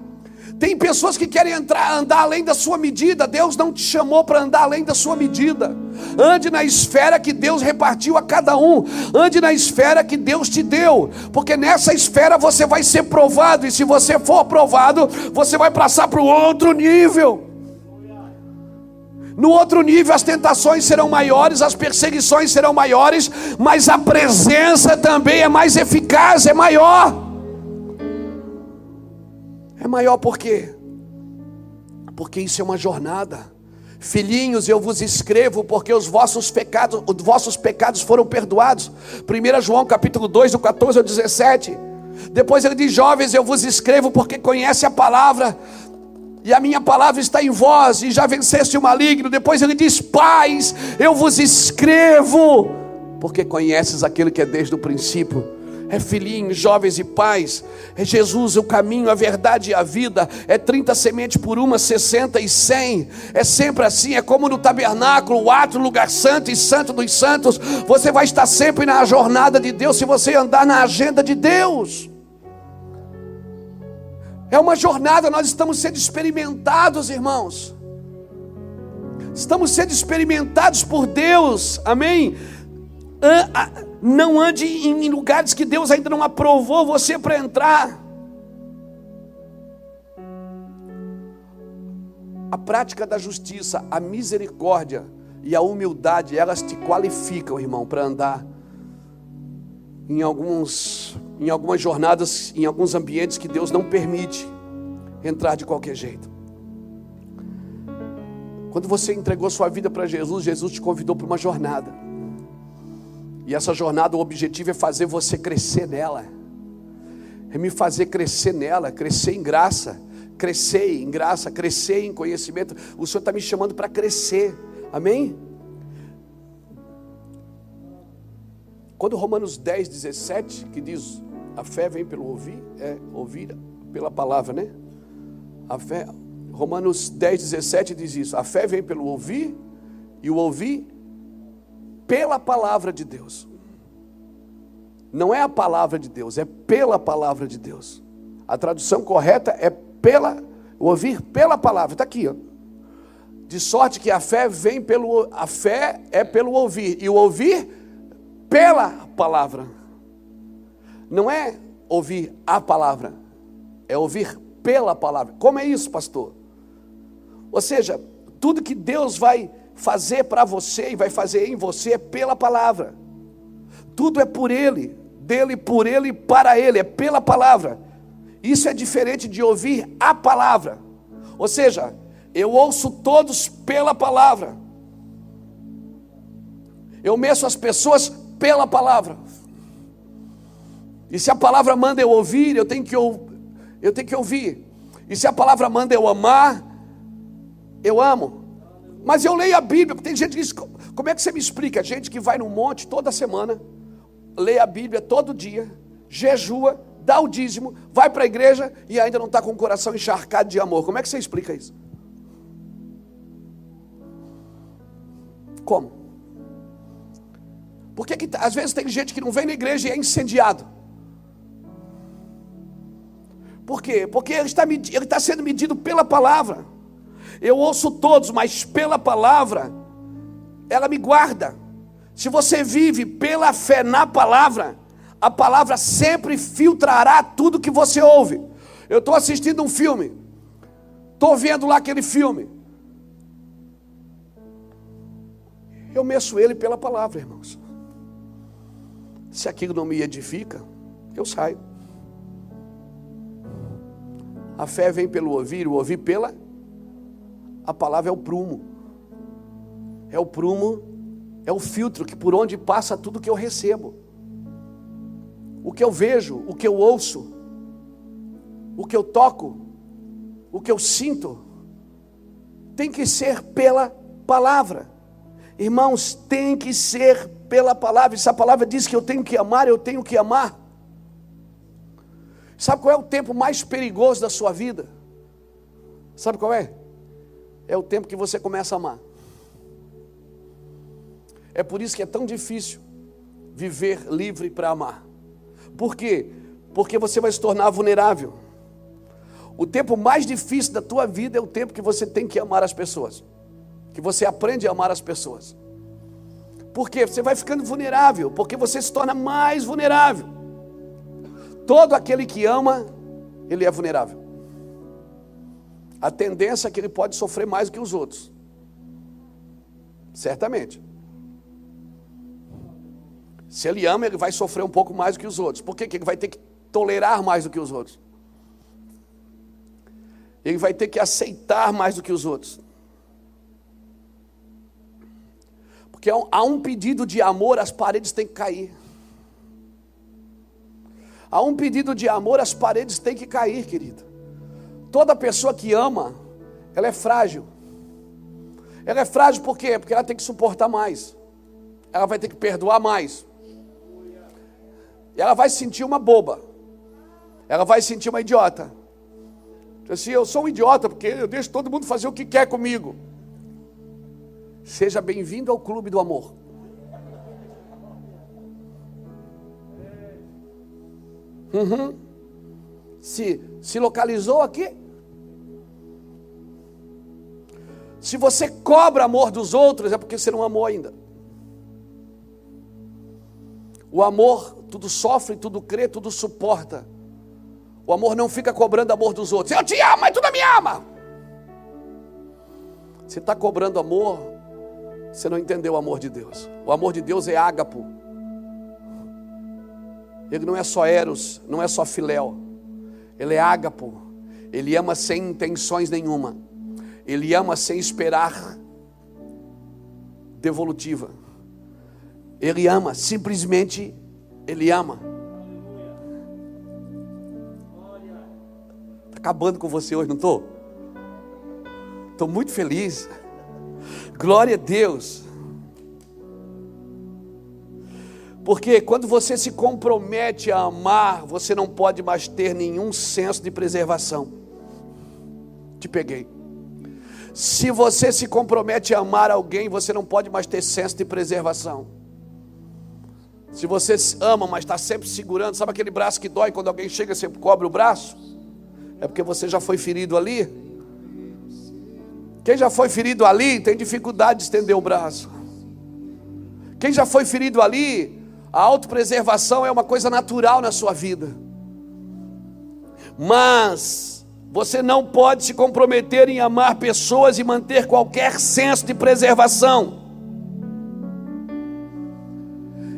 Speaker 1: Tem pessoas que querem andar além da sua medida. Deus não te chamou para andar além da sua medida. Ande na esfera que Deus repartiu a cada um. Ande na esfera que Deus te deu. Porque nessa esfera você vai ser provado. E se você for aprovado, você vai passar para o outro nível. No outro nível as tentações serão maiores, as perseguições serão maiores, mas a presença também é mais eficaz, é maior. É maior por quê? Porque isso é uma jornada. Filhinhos, eu vos escrevo porque os vossos pecados foram perdoados. 1 João capítulo 2, do 14 ao 17. Depois ele diz: jovens, eu vos escrevo porque conhece a palavra, e a minha palavra está em vós, e já venceste o maligno. Depois ele diz: pais, eu vos escrevo porque conheces aquele que é desde o princípio. É filhinhos, jovens e pais. É Jesus o caminho, a verdade e a vida. É 30 sementes por uma, 60 e 100. É sempre assim, é como no tabernáculo, o átrio, lugar santo e santo dos santos. Você vai estar sempre na jornada de Deus, se você andar na agenda de Deus. É uma jornada, nós estamos sendo experimentados, irmãos. Estamos sendo experimentados por Deus, amém? Não ande em lugares que Deus ainda não aprovou você para entrar. A prática da justiça, a misericórdia e a humildade, elas te qualificam, irmão, para andar em algumas jornadas, em alguns ambientes que Deus não permite entrar de qualquer jeito. Quando você entregou sua vida para Jesus, Jesus te convidou para uma jornada. E essa jornada, o objetivo é fazer você crescer nela. É me fazer crescer nela, crescer em graça, crescer em conhecimento. O Senhor está me chamando para crescer, amém? Quando Romanos 10, 17, que diz, a fé vem pelo ouvir pela palavra, né? A fé, Romanos 10, 17 diz isso, a fé vem pelo ouvir, e o ouvir pela palavra de Deus. Não é a palavra de Deus, é pela palavra de Deus. A tradução correta é ouvir pela palavra. Está aqui, ó. De sorte que a fé é pelo ouvir, e o ouvir pela palavra. Não é ouvir a palavra, é ouvir pela palavra. Como é isso, pastor? Ou seja, tudo que Deus vai fazer para você e vai fazer em você é pela palavra. Tudo é por Ele, dele, por Ele e para Ele, é pela palavra. Isso é diferente de ouvir a palavra. Ou seja, eu ouço todos pela palavra. Eu meço as pessoas pela palavra. E se a palavra manda eu ouvir, eu tenho que ouvir. E se a palavra manda eu amar, eu amo. Mas eu leio a Bíblia, porque tem gente que diz, como é que você me explica? Gente que vai no monte toda semana, lê a Bíblia todo dia, jejua, dá o dízimo, vai para a igreja e ainda não está com o coração encharcado de amor. Como é que você explica isso? Como? Por que às vezes tem gente que não vem na igreja e é incendiado? Por quê? Porque ele está sendo medido pela palavra. Eu ouço todos, mas pela palavra, ela me guarda. Se você vive pela fé na palavra, a palavra sempre filtrará tudo que você ouve. Eu estou assistindo um filme, estou vendo lá aquele filme, eu meço ele pela palavra, irmãos. Se aquilo não me edifica, eu saio. A fé vem pelo ouvir, o ouvir pela A palavra é o prumo. É o prumo, é o filtro que por onde passa tudo que eu recebo. O que eu vejo, o que eu ouço, o que eu toco, o que eu sinto, tem que ser pela palavra. Irmãos, tem que ser pela palavra. E se a palavra diz que eu tenho que amar, eu tenho que amar. Sabe qual é o tempo mais perigoso da sua vida? Sabe qual é? É o tempo que você começa a amar. É por isso que é tão difícil viver livre para amar. Por quê? Porque você vai se tornar vulnerável. O tempo mais difícil da tua vida é o tempo que você tem que amar as pessoas. Que você aprende a amar as pessoas. Por quê? Você vai ficando vulnerável, porque você se torna mais vulnerável. Todo aquele que ama, ele é vulnerável. A tendência é que ele pode sofrer mais do que os outros. Certamente. Se ele ama, ele vai sofrer um pouco mais do que os outros. Por quê? Porque ele vai ter que tolerar mais do que os outros. Ele vai ter que aceitar mais do que os outros. Porque há um pedido de amor, as paredes têm que cair. Há um pedido de amor, as paredes têm que cair, querido. Toda pessoa que ama, ela é frágil. Ela é frágil por quê? Porque ela tem que suportar mais. Ela vai ter que perdoar mais. E ela vai se sentir uma boba. Ela vai se sentir uma idiota. Assim, eu sou um idiota porque eu deixo todo mundo fazer o que quer comigo. Seja bem-vindo ao clube do amor. Se localizou aqui? Se você cobra amor dos outros, é porque você não amou ainda. O amor, tudo sofre, tudo crê, tudo suporta. O amor não fica cobrando amor dos outros. Eu te amo, mas tu não me ama. Você está cobrando amor, você não entendeu o amor de Deus. O amor de Deus é ágapo. Ele não é só eros, não é só filéu. Ele é ágapo. Ele ama sem intenções nenhuma. Ele ama sem esperar devolutiva. Ele ama, simplesmente ele ama. Está acabando com você hoje, não estou? Estou muito feliz. Glória a Deus. Porque quando você se compromete a amar, você não pode mais ter nenhum senso de preservação. Te peguei. Se você se compromete a amar alguém, você não pode mais ter senso de preservação. Se você ama, mas está sempre segurando, sabe aquele braço que dói quando alguém chega e você cobre o braço? É porque você já foi ferido ali. Quem já foi ferido ali tem dificuldade de estender o braço. Quem já foi ferido ali, a autopreservação é uma coisa natural na sua vida. Mas você não pode se comprometer em amar pessoas e manter qualquer senso de preservação.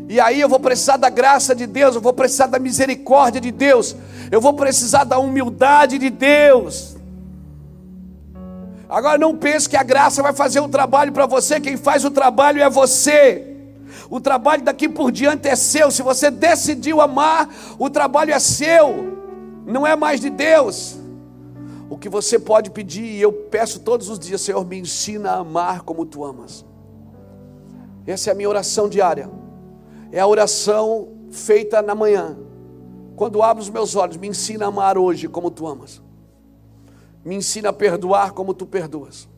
Speaker 1: E aí eu vou precisar da graça de Deus, eu vou precisar da misericórdia de Deus, eu vou precisar da humildade de Deus. Agora não pense que a graça vai fazer o trabalho para você, quem faz o trabalho é você. O trabalho daqui por diante é seu. Se você decidiu amar, o trabalho é seu, não é mais de Deus. O que você pode pedir, e eu peço todos os dias: Senhor, me ensina a amar como Tu amas. Essa é a minha oração diária. É a oração feita na manhã. Quando abro os meus olhos, me ensina a amar hoje como Tu amas. Me ensina a perdoar como Tu perdoas.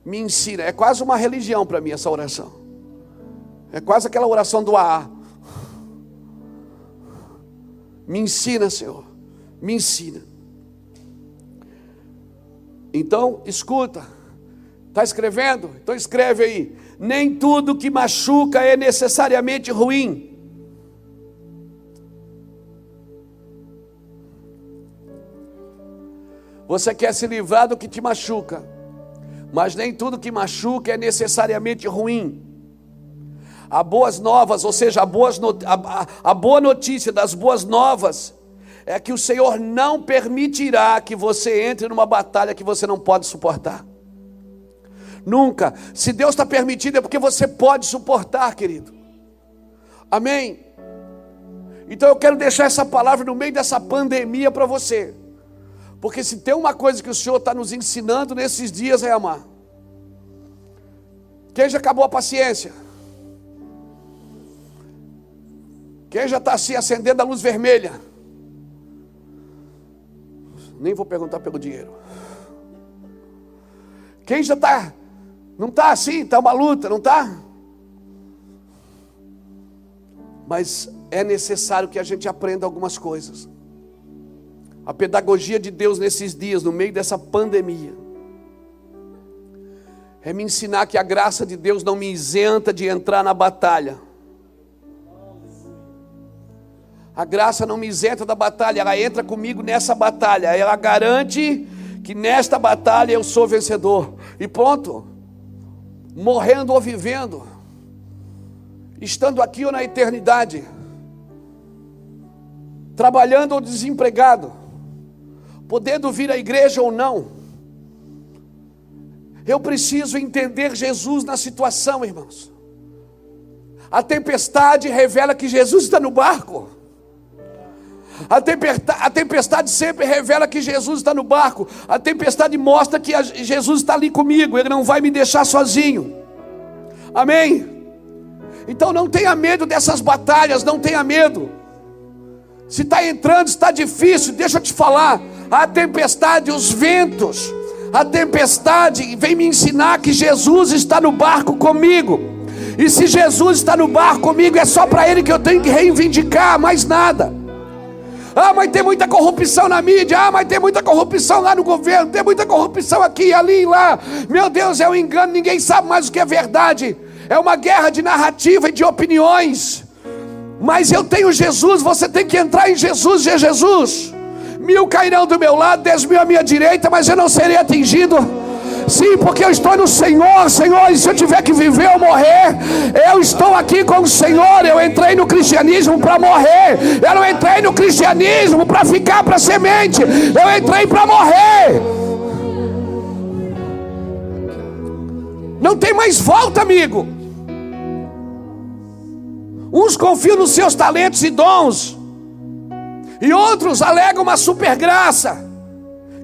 Speaker 1: Me ensina, é quase uma religião para mim essa oração. É quase aquela oração do AA. Me ensina, Senhor, me ensina. Então, escuta. Está escrevendo? Então escreve aí. Nem tudo que machuca é necessariamente ruim. Você quer se livrar do que te machuca, mas nem tudo que machuca é necessariamente ruim. Há boas novas, ou seja, a boa notícia das boas novas é que o Senhor não permitirá que você entre numa batalha que você não pode suportar. Nunca. Se Deus está permitindo é porque você pode suportar, querido. Amém? Então eu quero deixar essa palavra no meio dessa pandemia para você. Porque se tem uma coisa que o Senhor está nos ensinando nesses dias é amar. Quem já acabou a paciência? Quem já está assim acendendo a luz vermelha? Nem vou perguntar pelo dinheiro. Quem já está? Não está assim, está uma luta, não está? Mas é necessário que a gente aprenda algumas coisas. A pedagogia de Deus nesses dias, no meio dessa pandemia, é me ensinar que a graça de Deus não me isenta de entrar na batalha. A graça não me isenta da batalha, ela entra comigo nessa batalha. Ela garante que nesta batalha eu sou vencedor. E pronto. Morrendo ou vivendo, estando aqui ou na eternidade, trabalhando ou desempregado, podendo vir à igreja ou não, eu preciso entender Jesus na situação, irmãos. A tempestade revela que Jesus está no barco. A tempestade sempre revela que Jesus está no barco. A tempestade mostra que Jesus está ali comigo. Ele não vai me deixar sozinho. Amém? Então não tenha medo dessas batalhas. Não tenha medo. Se está entrando, está difícil, deixa eu te falar. A tempestade, os ventos, a tempestade vem me ensinar que Jesus está no barco comigo. E se Jesus está no barco comigo, é só para Ele que eu tenho que reivindicar, mais nada. Ah, mas tem muita corrupção na mídia. Ah, mas tem muita corrupção lá no governo. Tem muita corrupção aqui, ali e lá. Meu Deus, é um engano, ninguém sabe mais o que é verdade. É uma guerra de narrativa e de opiniões. Mas eu tenho Jesus, você tem que entrar em Jesus. E Jesus, 1000 cairão do meu lado, 10.000 à minha direita, mas eu não serei atingido. Sim, porque eu estou no Senhor, Senhor, e se eu tiver que viver ou morrer, eu estou aqui com o Senhor. Eu entrei no cristianismo para morrer. Eu não entrei no cristianismo para ficar para semente. Eu entrei para morrer. Não tem mais volta, amigo. Uns confiam nos seus talentos e dons, e outros alegam uma super graça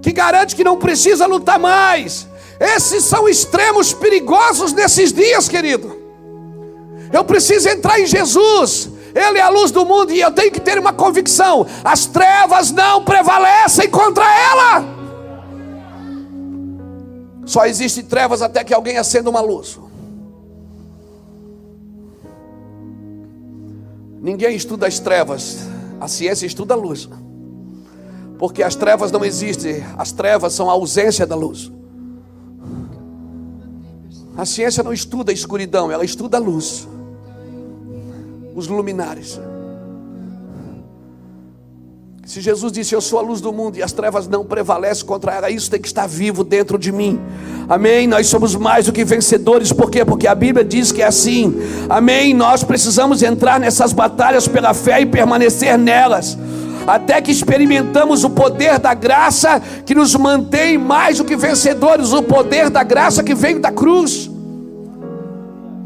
Speaker 1: que garante que não precisa lutar mais. Esses são extremos perigosos nesses dias, querido. Eu preciso entrar em Jesus. Ele é a luz do mundo e eu tenho que ter uma convicção: as trevas não prevalecem contra ela. Só existe trevas até que alguém acenda uma luz. Ninguém estuda as trevas, a ciência estuda a luz. Porque as trevas não existem, as trevas são a ausência da luz. A ciência não estuda a escuridão, ela estuda a luz, os luminares. Se Jesus disse: eu sou a luz do mundo e as trevas não prevalecem contra ela, isso tem que estar vivo dentro de mim. Amém? Nós somos mais do que vencedores. Por quê? Porque a Bíblia diz que é assim. Amém? Nós precisamos entrar nessas batalhas pela fé e permanecer nelas, até que experimentamos o poder da graça que nos mantém mais do que vencedores. O poder da graça que veio da cruz.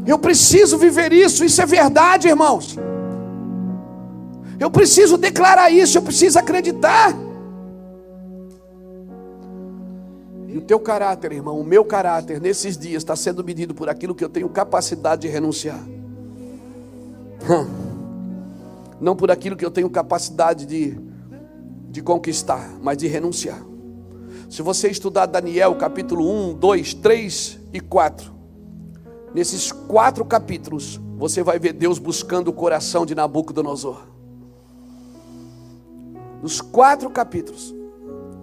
Speaker 1: Eu preciso viver isso. Isso é verdade, irmãos. Eu preciso declarar isso. Eu preciso acreditar. E o teu caráter, irmão, o meu caráter nesses dias está sendo medido por aquilo que eu tenho capacidade de renunciar. Não por aquilo que eu tenho capacidade de conquistar, mas de renunciar. Se você estudar Daniel capítulo 1, 2, 3 e 4, nesses 4 capítulos, você vai ver Deus buscando o coração de Nabucodonosor. Nos 4 capítulos,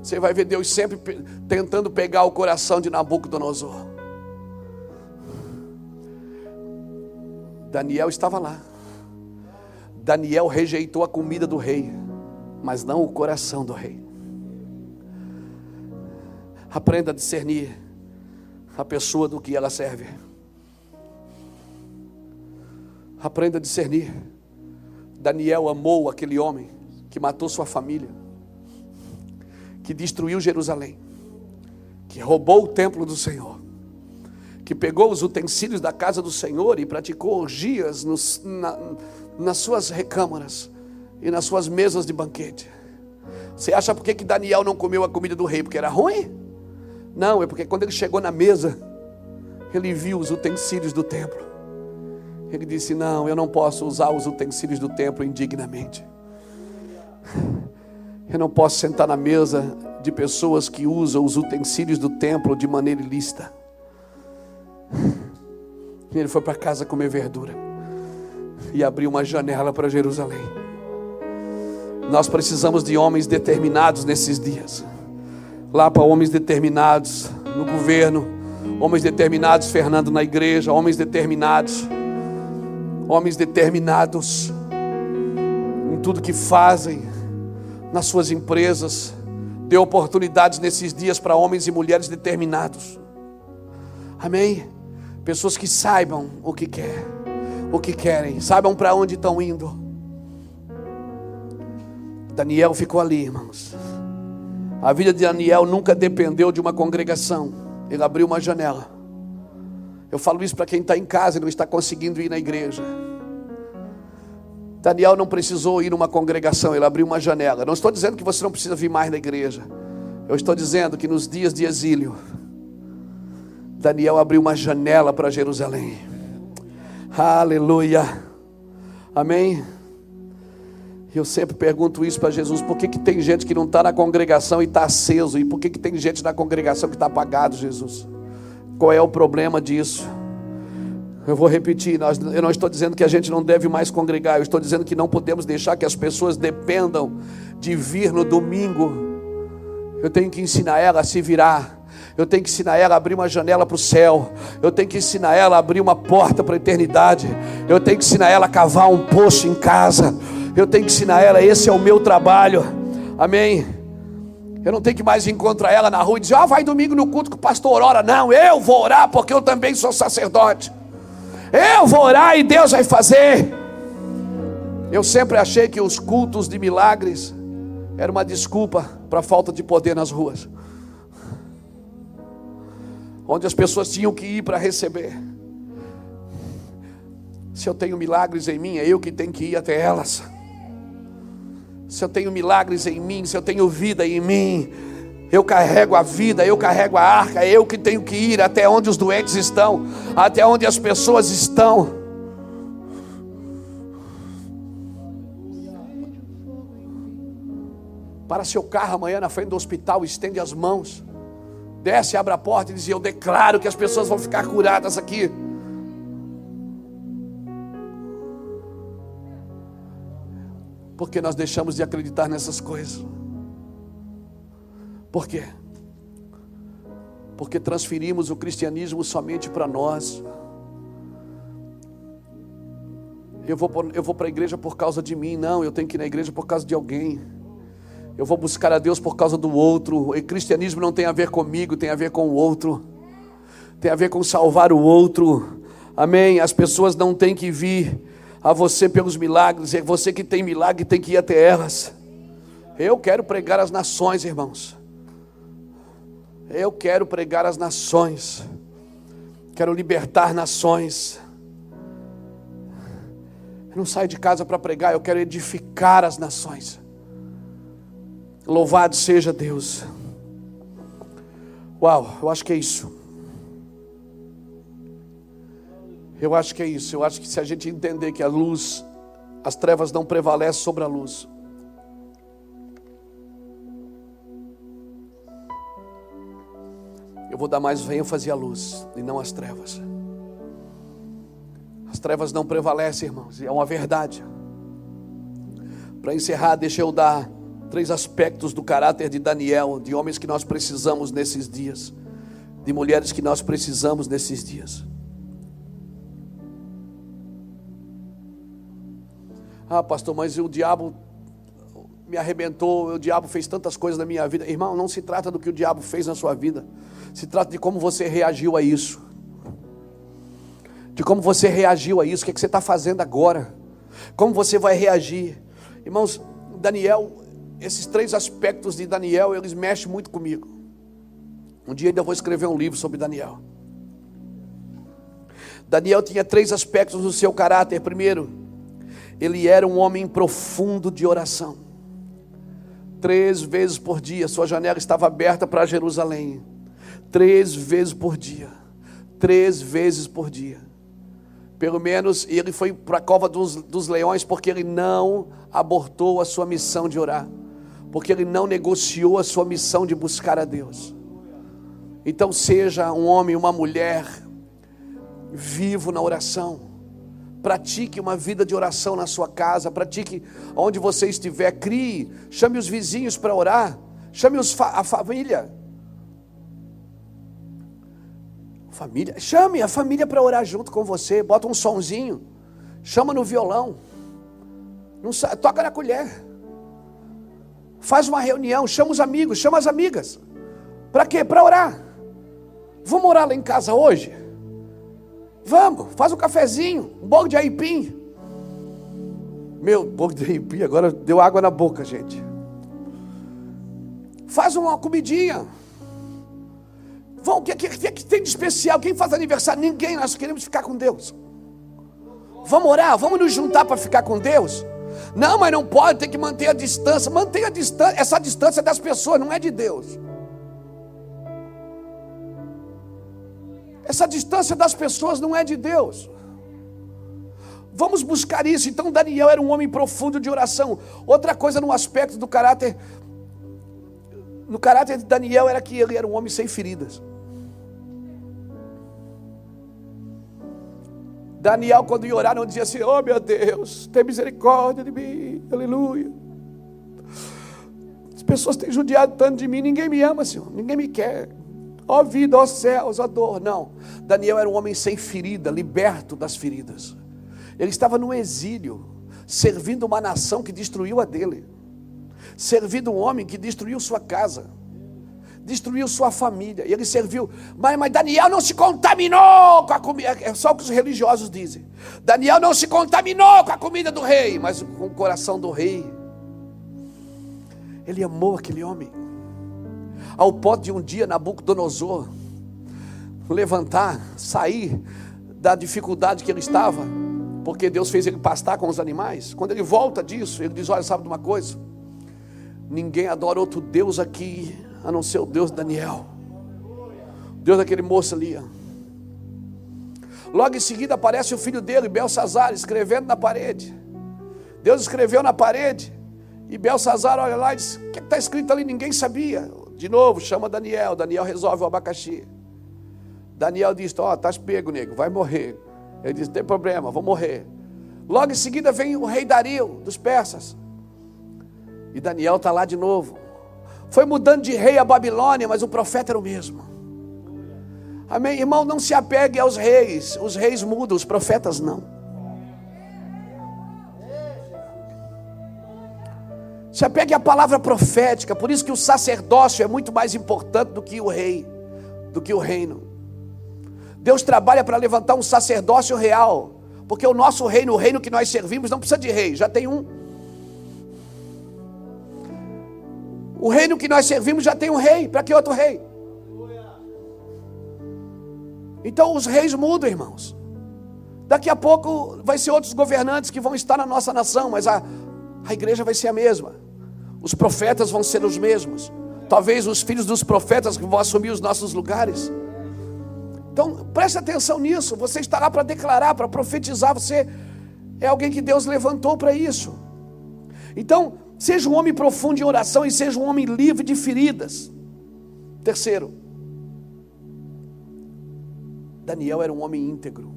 Speaker 1: você vai ver Deus sempre tentando pegar o coração de Nabucodonosor. Daniel estava lá. Daniel rejeitou a comida do rei, mas não o coração do rei. Aprenda a discernir a pessoa do que ela serve. Aprenda a discernir. Daniel amou aquele homem que matou sua família, que destruiu Jerusalém, que roubou o templo do Senhor, que pegou os utensílios da casa do Senhor e praticou orgias nas suas recâmaras e nas suas mesas de banquete. Você acha por que Daniel não comeu a comida do rei? Porque era ruim? Não, é porque quando ele chegou na mesa, ele viu os utensílios do templo. Ele disse: não, eu não posso usar os utensílios do templo indignamente. Eu não posso sentar na mesa de pessoas que usam os utensílios do templo de maneira ilícita. E ele foi para casa comer verdura e abriu uma janela para Jerusalém. Nós precisamos de homens determinados nesses dias. Lá para homens determinados no governo, homens determinados, Fernando, na igreja, homens determinados em tudo que fazem, nas suas empresas. Dê oportunidades nesses dias para homens e mulheres determinados. Amém? Pessoas que saibam o que querem, saibam para onde estão indo. Daniel ficou ali, irmãos. A vida de Daniel nunca dependeu de uma congregação. Ele abriu uma janela. Eu falo isso para quem está em casa e não está conseguindo ir na igreja. Daniel não precisou ir numa congregação, ele abriu uma janela. Não estou dizendo que você não precisa vir mais na igreja. Eu estou dizendo que nos dias de exílio, Daniel abriu uma janela para Jerusalém. Aleluia. Amém. Eu sempre pergunto isso para Jesus: por que tem gente que não está na congregação e está aceso? E por que tem gente na congregação que está apagado, Jesus? Qual é o problema disso? Eu vou repetir, eu não estou dizendo que a gente não deve mais congregar. Eu estou dizendo que não podemos deixar que as pessoas dependam de vir no domingo. Eu tenho que ensinar ela a se virar. Eu tenho que ensinar ela a abrir uma janela para o céu. Eu tenho que ensinar ela a abrir uma porta para a eternidade. Eu tenho que ensinar ela a cavar um poço em casa. Eu tenho que ensinar ela: esse é o meu trabalho. Amém. Eu não tenho que mais encontrar ela na rua e dizer: vai domingo no culto que o pastor ora. Não, eu vou orar porque eu também sou sacerdote. Eu vou orar e Deus vai fazer. Eu sempre achei que os cultos de milagres era uma desculpa para a falta de poder nas ruas, onde as pessoas tinham que ir para receber. Se eu tenho milagres em mim, é eu que tenho que ir até elas. Se eu tenho milagres em mim, se eu tenho vida em mim, eu carrego a vida, eu carrego a arca, é eu que tenho que ir até onde os doentes estão, até onde as pessoas estão. Para seu carro amanhã na frente do hospital, estende as mãos, desce, abre a porta e diz: eu declaro que as pessoas vão ficar curadas aqui. Porque nós deixamos de acreditar nessas coisas. Por quê? Porque transferimos o cristianismo somente para nós. Eu vou para a igreja por causa de mim. Não, eu tenho que ir na igreja por causa de alguém. Eu vou buscar a Deus por causa do outro. O cristianismo não tem a ver comigo, tem a ver com o outro. Tem a ver com salvar o outro. Amém? As pessoas não têm que vir a você pelos milagres. É você que tem milagre, tem que ir até elas. Eu quero pregar às nações, irmãos. Eu quero pregar às nações. Quero libertar nações. Eu não saio de casa para pregar, eu quero edificar as nações. Louvado seja Deus. Uau, eu acho que é isso. Eu acho que é isso. Eu acho que se a gente entender que a luz, as trevas não prevalecem sobre a luz. Eu vou dar mais ênfase à luz e não às trevas. As trevas não prevalecem, irmãos, e é uma verdade. Para encerrar, deixa eu dar 3 aspectos do caráter de Daniel, de homens que nós precisamos nesses dias, de mulheres que nós precisamos nesses dias. Ah, pastor, mas o diabo me arrebentou, o diabo fez tantas coisas na minha vida. Irmão, não se trata do que o diabo fez na sua vida. Se trata de como você reagiu a isso. De como você reagiu a isso. O que você está fazendo agora? Como você vai reagir? Irmãos, Daniel, esses 3 aspectos de Daniel, eles mexem muito comigo. Um dia ainda vou escrever um livro sobre Daniel. Daniel tinha 3 aspectos no seu caráter. Primeiro, ele era um homem profundo de oração. 3 vezes por dia, sua janela estava aberta para Jerusalém. 3 vezes por dia. 3 vezes por dia. Pelo menos ele foi para a cova dos leões, porque ele não abortou a sua missão de orar. Porque ele não negociou a sua missão de buscar a Deus. Então seja um homem, uma mulher, vivo na oração. Pratique uma vida de oração na sua casa. Pratique onde você estiver. Crie, chame os vizinhos para orar. Chame a família. Chame a família para orar junto com você. Bota um sonzinho. Chama no violão. Toca na colher. Faz uma reunião. Chama os amigos, chama as amigas. Para quê? Para orar. Vamos orar lá em casa hoje? Vamos, faz um cafezinho, um bolo de aipim. Meu, bolo de aipim, agora deu água na boca, gente. Faz uma comidinha. O que tem de especial? Quem faz aniversário? Ninguém, nós queremos ficar com Deus. Vamos orar, vamos nos juntar para ficar com Deus? Não, mas não pode, tem que manter a distância. Mantenha a distância, essa distância é das pessoas, não é de Deus. Essa distância das pessoas não é de Deus. Vamos buscar isso. Então Daniel era um homem profundo de oração. Outra coisa no aspecto do caráter, no caráter de Daniel era que ele era um homem sem feridas. Daniel, quando ia orar, não dizia assim: oh meu Deus, tem misericórdia de mim, aleluia. As pessoas têm judiado tanto de mim, ninguém me ama, Senhor, ninguém me quer. Ó vida, ó céus, ó dor. Não, Daniel era um homem sem ferida, liberto das feridas. Ele estava no exílio, servindo uma nação que destruiu a dele, servindo um homem que destruiu sua casa, destruiu sua família. E ele serviu, mas Daniel não se contaminou com a comida. É só o que os religiosos dizem. Daniel não se contaminou com a comida do rei, mas com o coração do rei. Ele amou aquele homem, ao ponto de um dia Nabucodonosor levantar, sair da dificuldade que ele estava, porque Deus fez ele pastar com os animais. Quando ele volta disso, ele diz: olha, sabe de uma coisa? Ninguém adora outro Deus aqui, a não ser o Deus de Daniel, Deus daquele moço ali. Logo em seguida aparece o filho dele, Belsassar, escrevendo na parede. Deus escreveu na parede, e Belsassar olha lá e diz: o que está escrito ali? Ninguém sabia. De novo, chama Daniel. Daniel resolve o abacaxi. Daniel diz: ó, estás pego, nego, vai morrer. Ele diz: não tem problema, vou morrer. Logo em seguida vem o rei Dario, dos persas. E Daniel está lá de novo. Foi mudando de rei a Babilônia, mas o profeta era o mesmo. Amém? Irmão, não se apegue aos reis. Os reis mudam, os profetas não. Se apegue à palavra profética. Por isso que o sacerdócio é muito mais importante do que o rei, do que o reino. Deus trabalha para levantar um sacerdócio real, porque o nosso reino, o reino que nós servimos, não precisa de rei, já tem um. O reino que nós servimos já tem um rei, para que outro rei? Então os reis mudam, irmãos. Daqui a pouco vai ser outros governantes que vão estar na nossa nação, mas a igreja vai ser a mesma. Os profetas vão ser os mesmos. Talvez os filhos dos profetas que vão assumir os nossos lugares. Então preste atenção nisso. Você está lá para declarar, para profetizar. Você é alguém que Deus levantou para isso. Então seja um homem profundo em oração e seja um homem livre de feridas. Terceiro, Daniel era um homem íntegro.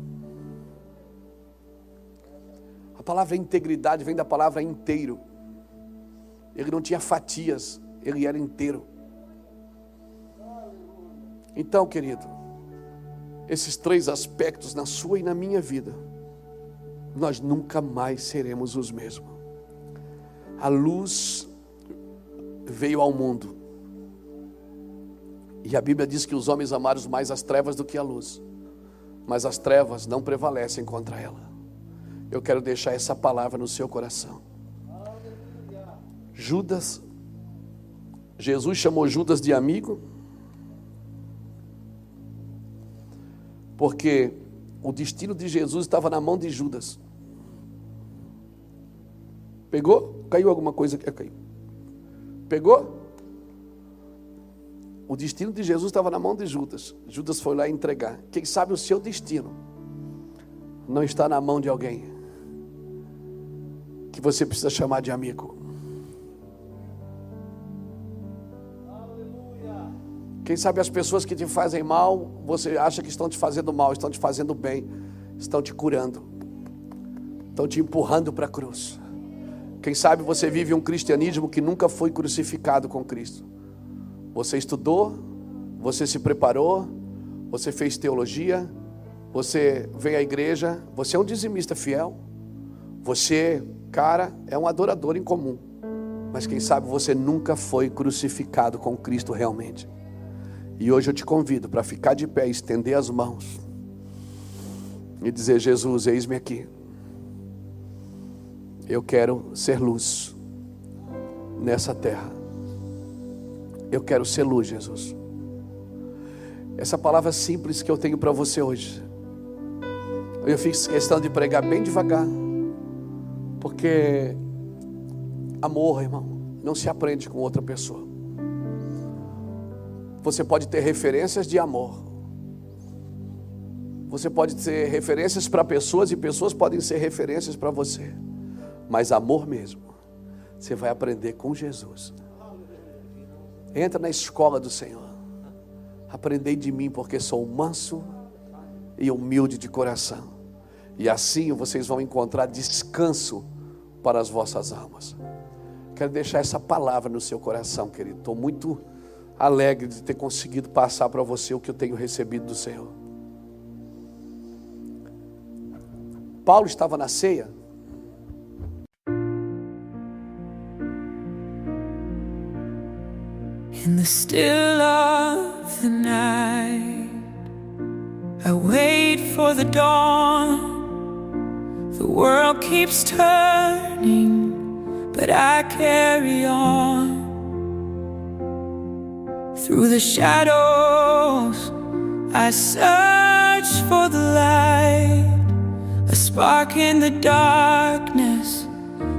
Speaker 1: A palavra integridade vem da palavra inteiro. Ele não tinha fatias, ele era inteiro. Então, querido, esses 3 aspectos na sua e na minha vida, nós nunca mais seremos os mesmos. A luz veio ao mundo, e a Bíblia diz que os homens amaram mais as trevas do que a luz, mas as trevas não prevalecem contra ela. Eu quero deixar essa palavra no seu coração. Judas, Jesus chamou Judas de amigo, porque o destino de Jesus estava na mão de Judas. Pegou? Caiu alguma coisa aqui? Caiu. Pegou? O destino de Jesus estava na mão de Judas. Judas foi lá entregar. Quem sabe o seu destino não está na mão de alguém que você precisa chamar de amigo. Quem sabe as pessoas que te fazem mal, você acha que estão te fazendo mal, estão te fazendo bem, estão te curando, estão te empurrando para a cruz. Quem sabe você vive um cristianismo que nunca foi crucificado com Cristo. Você estudou, você se preparou, você fez teologia, você veio à igreja, você é um dizimista fiel, você, cara, é um adorador em comum. Mas quem sabe você nunca foi crucificado com Cristo realmente. E hoje eu te convido para ficar de pé, estender as mãos e dizer: Jesus, eis-me aqui. Eu quero ser luz nessa terra. Eu quero ser luz, Jesus. Essa palavra simples que eu tenho para você hoje, eu fiz questão de pregar bem devagar, porque amor, irmão, não se aprende com outra pessoa. Você pode ter referências de amor, você pode ter referências para pessoas, e pessoas podem ser referências para você, mas amor mesmo, você vai aprender com Jesus. Entra na escola do Senhor. Aprendei de mim, porque sou manso e humilde de coração, e assim vocês vão encontrar descanso para as vossas almas. Quero deixar essa palavra no seu coração, querido. Estou muito alegre de ter conseguido passar para você o que eu tenho recebido do Senhor. Paulo estava na ceia.
Speaker 2: In the still of the night, I wait for the dawn. The world keeps turning, but I carry on. Through the shadows, I search for the light, a spark in the darkness,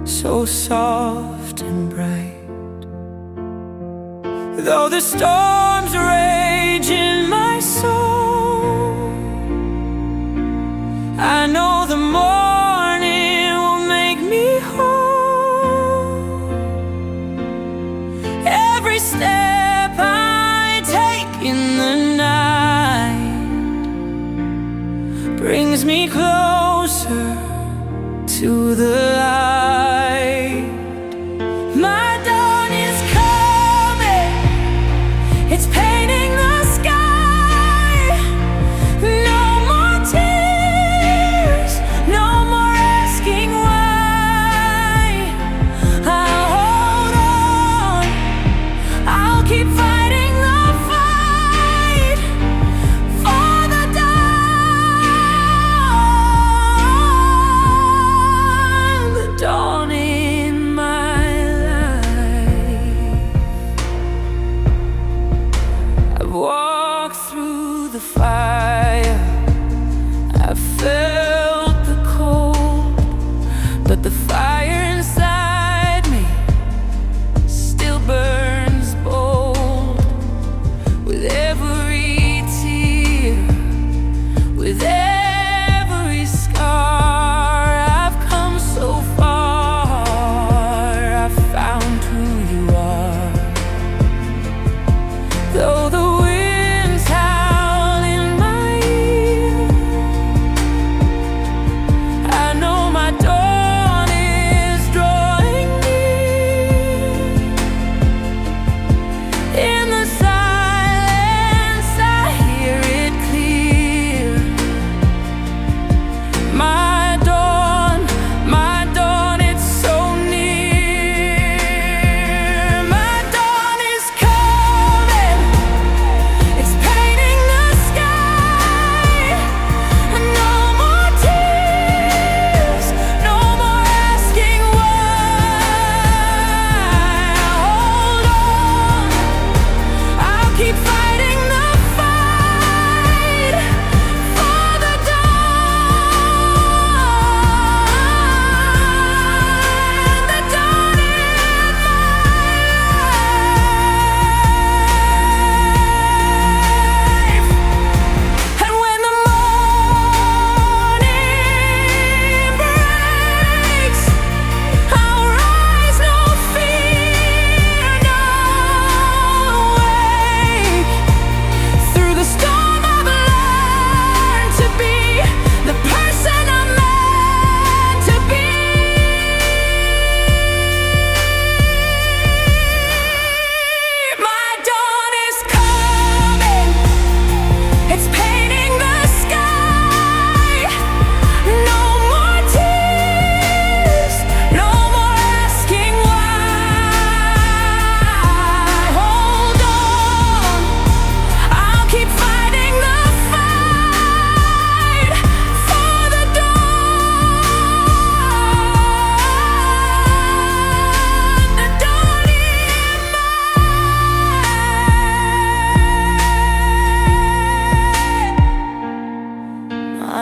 Speaker 2: so soft and bright. Though the storms rage in my soul, I know the morning will make me whole. Every step I take in the night brings me closer to the light. My dawn is coming, it's painting the sky. No more tears, no more asking why. I'll hold on, I'll keep fighting the fight for the dawn.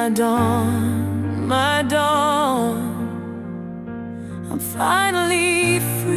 Speaker 2: my dawn, my dawn. I'm finally free.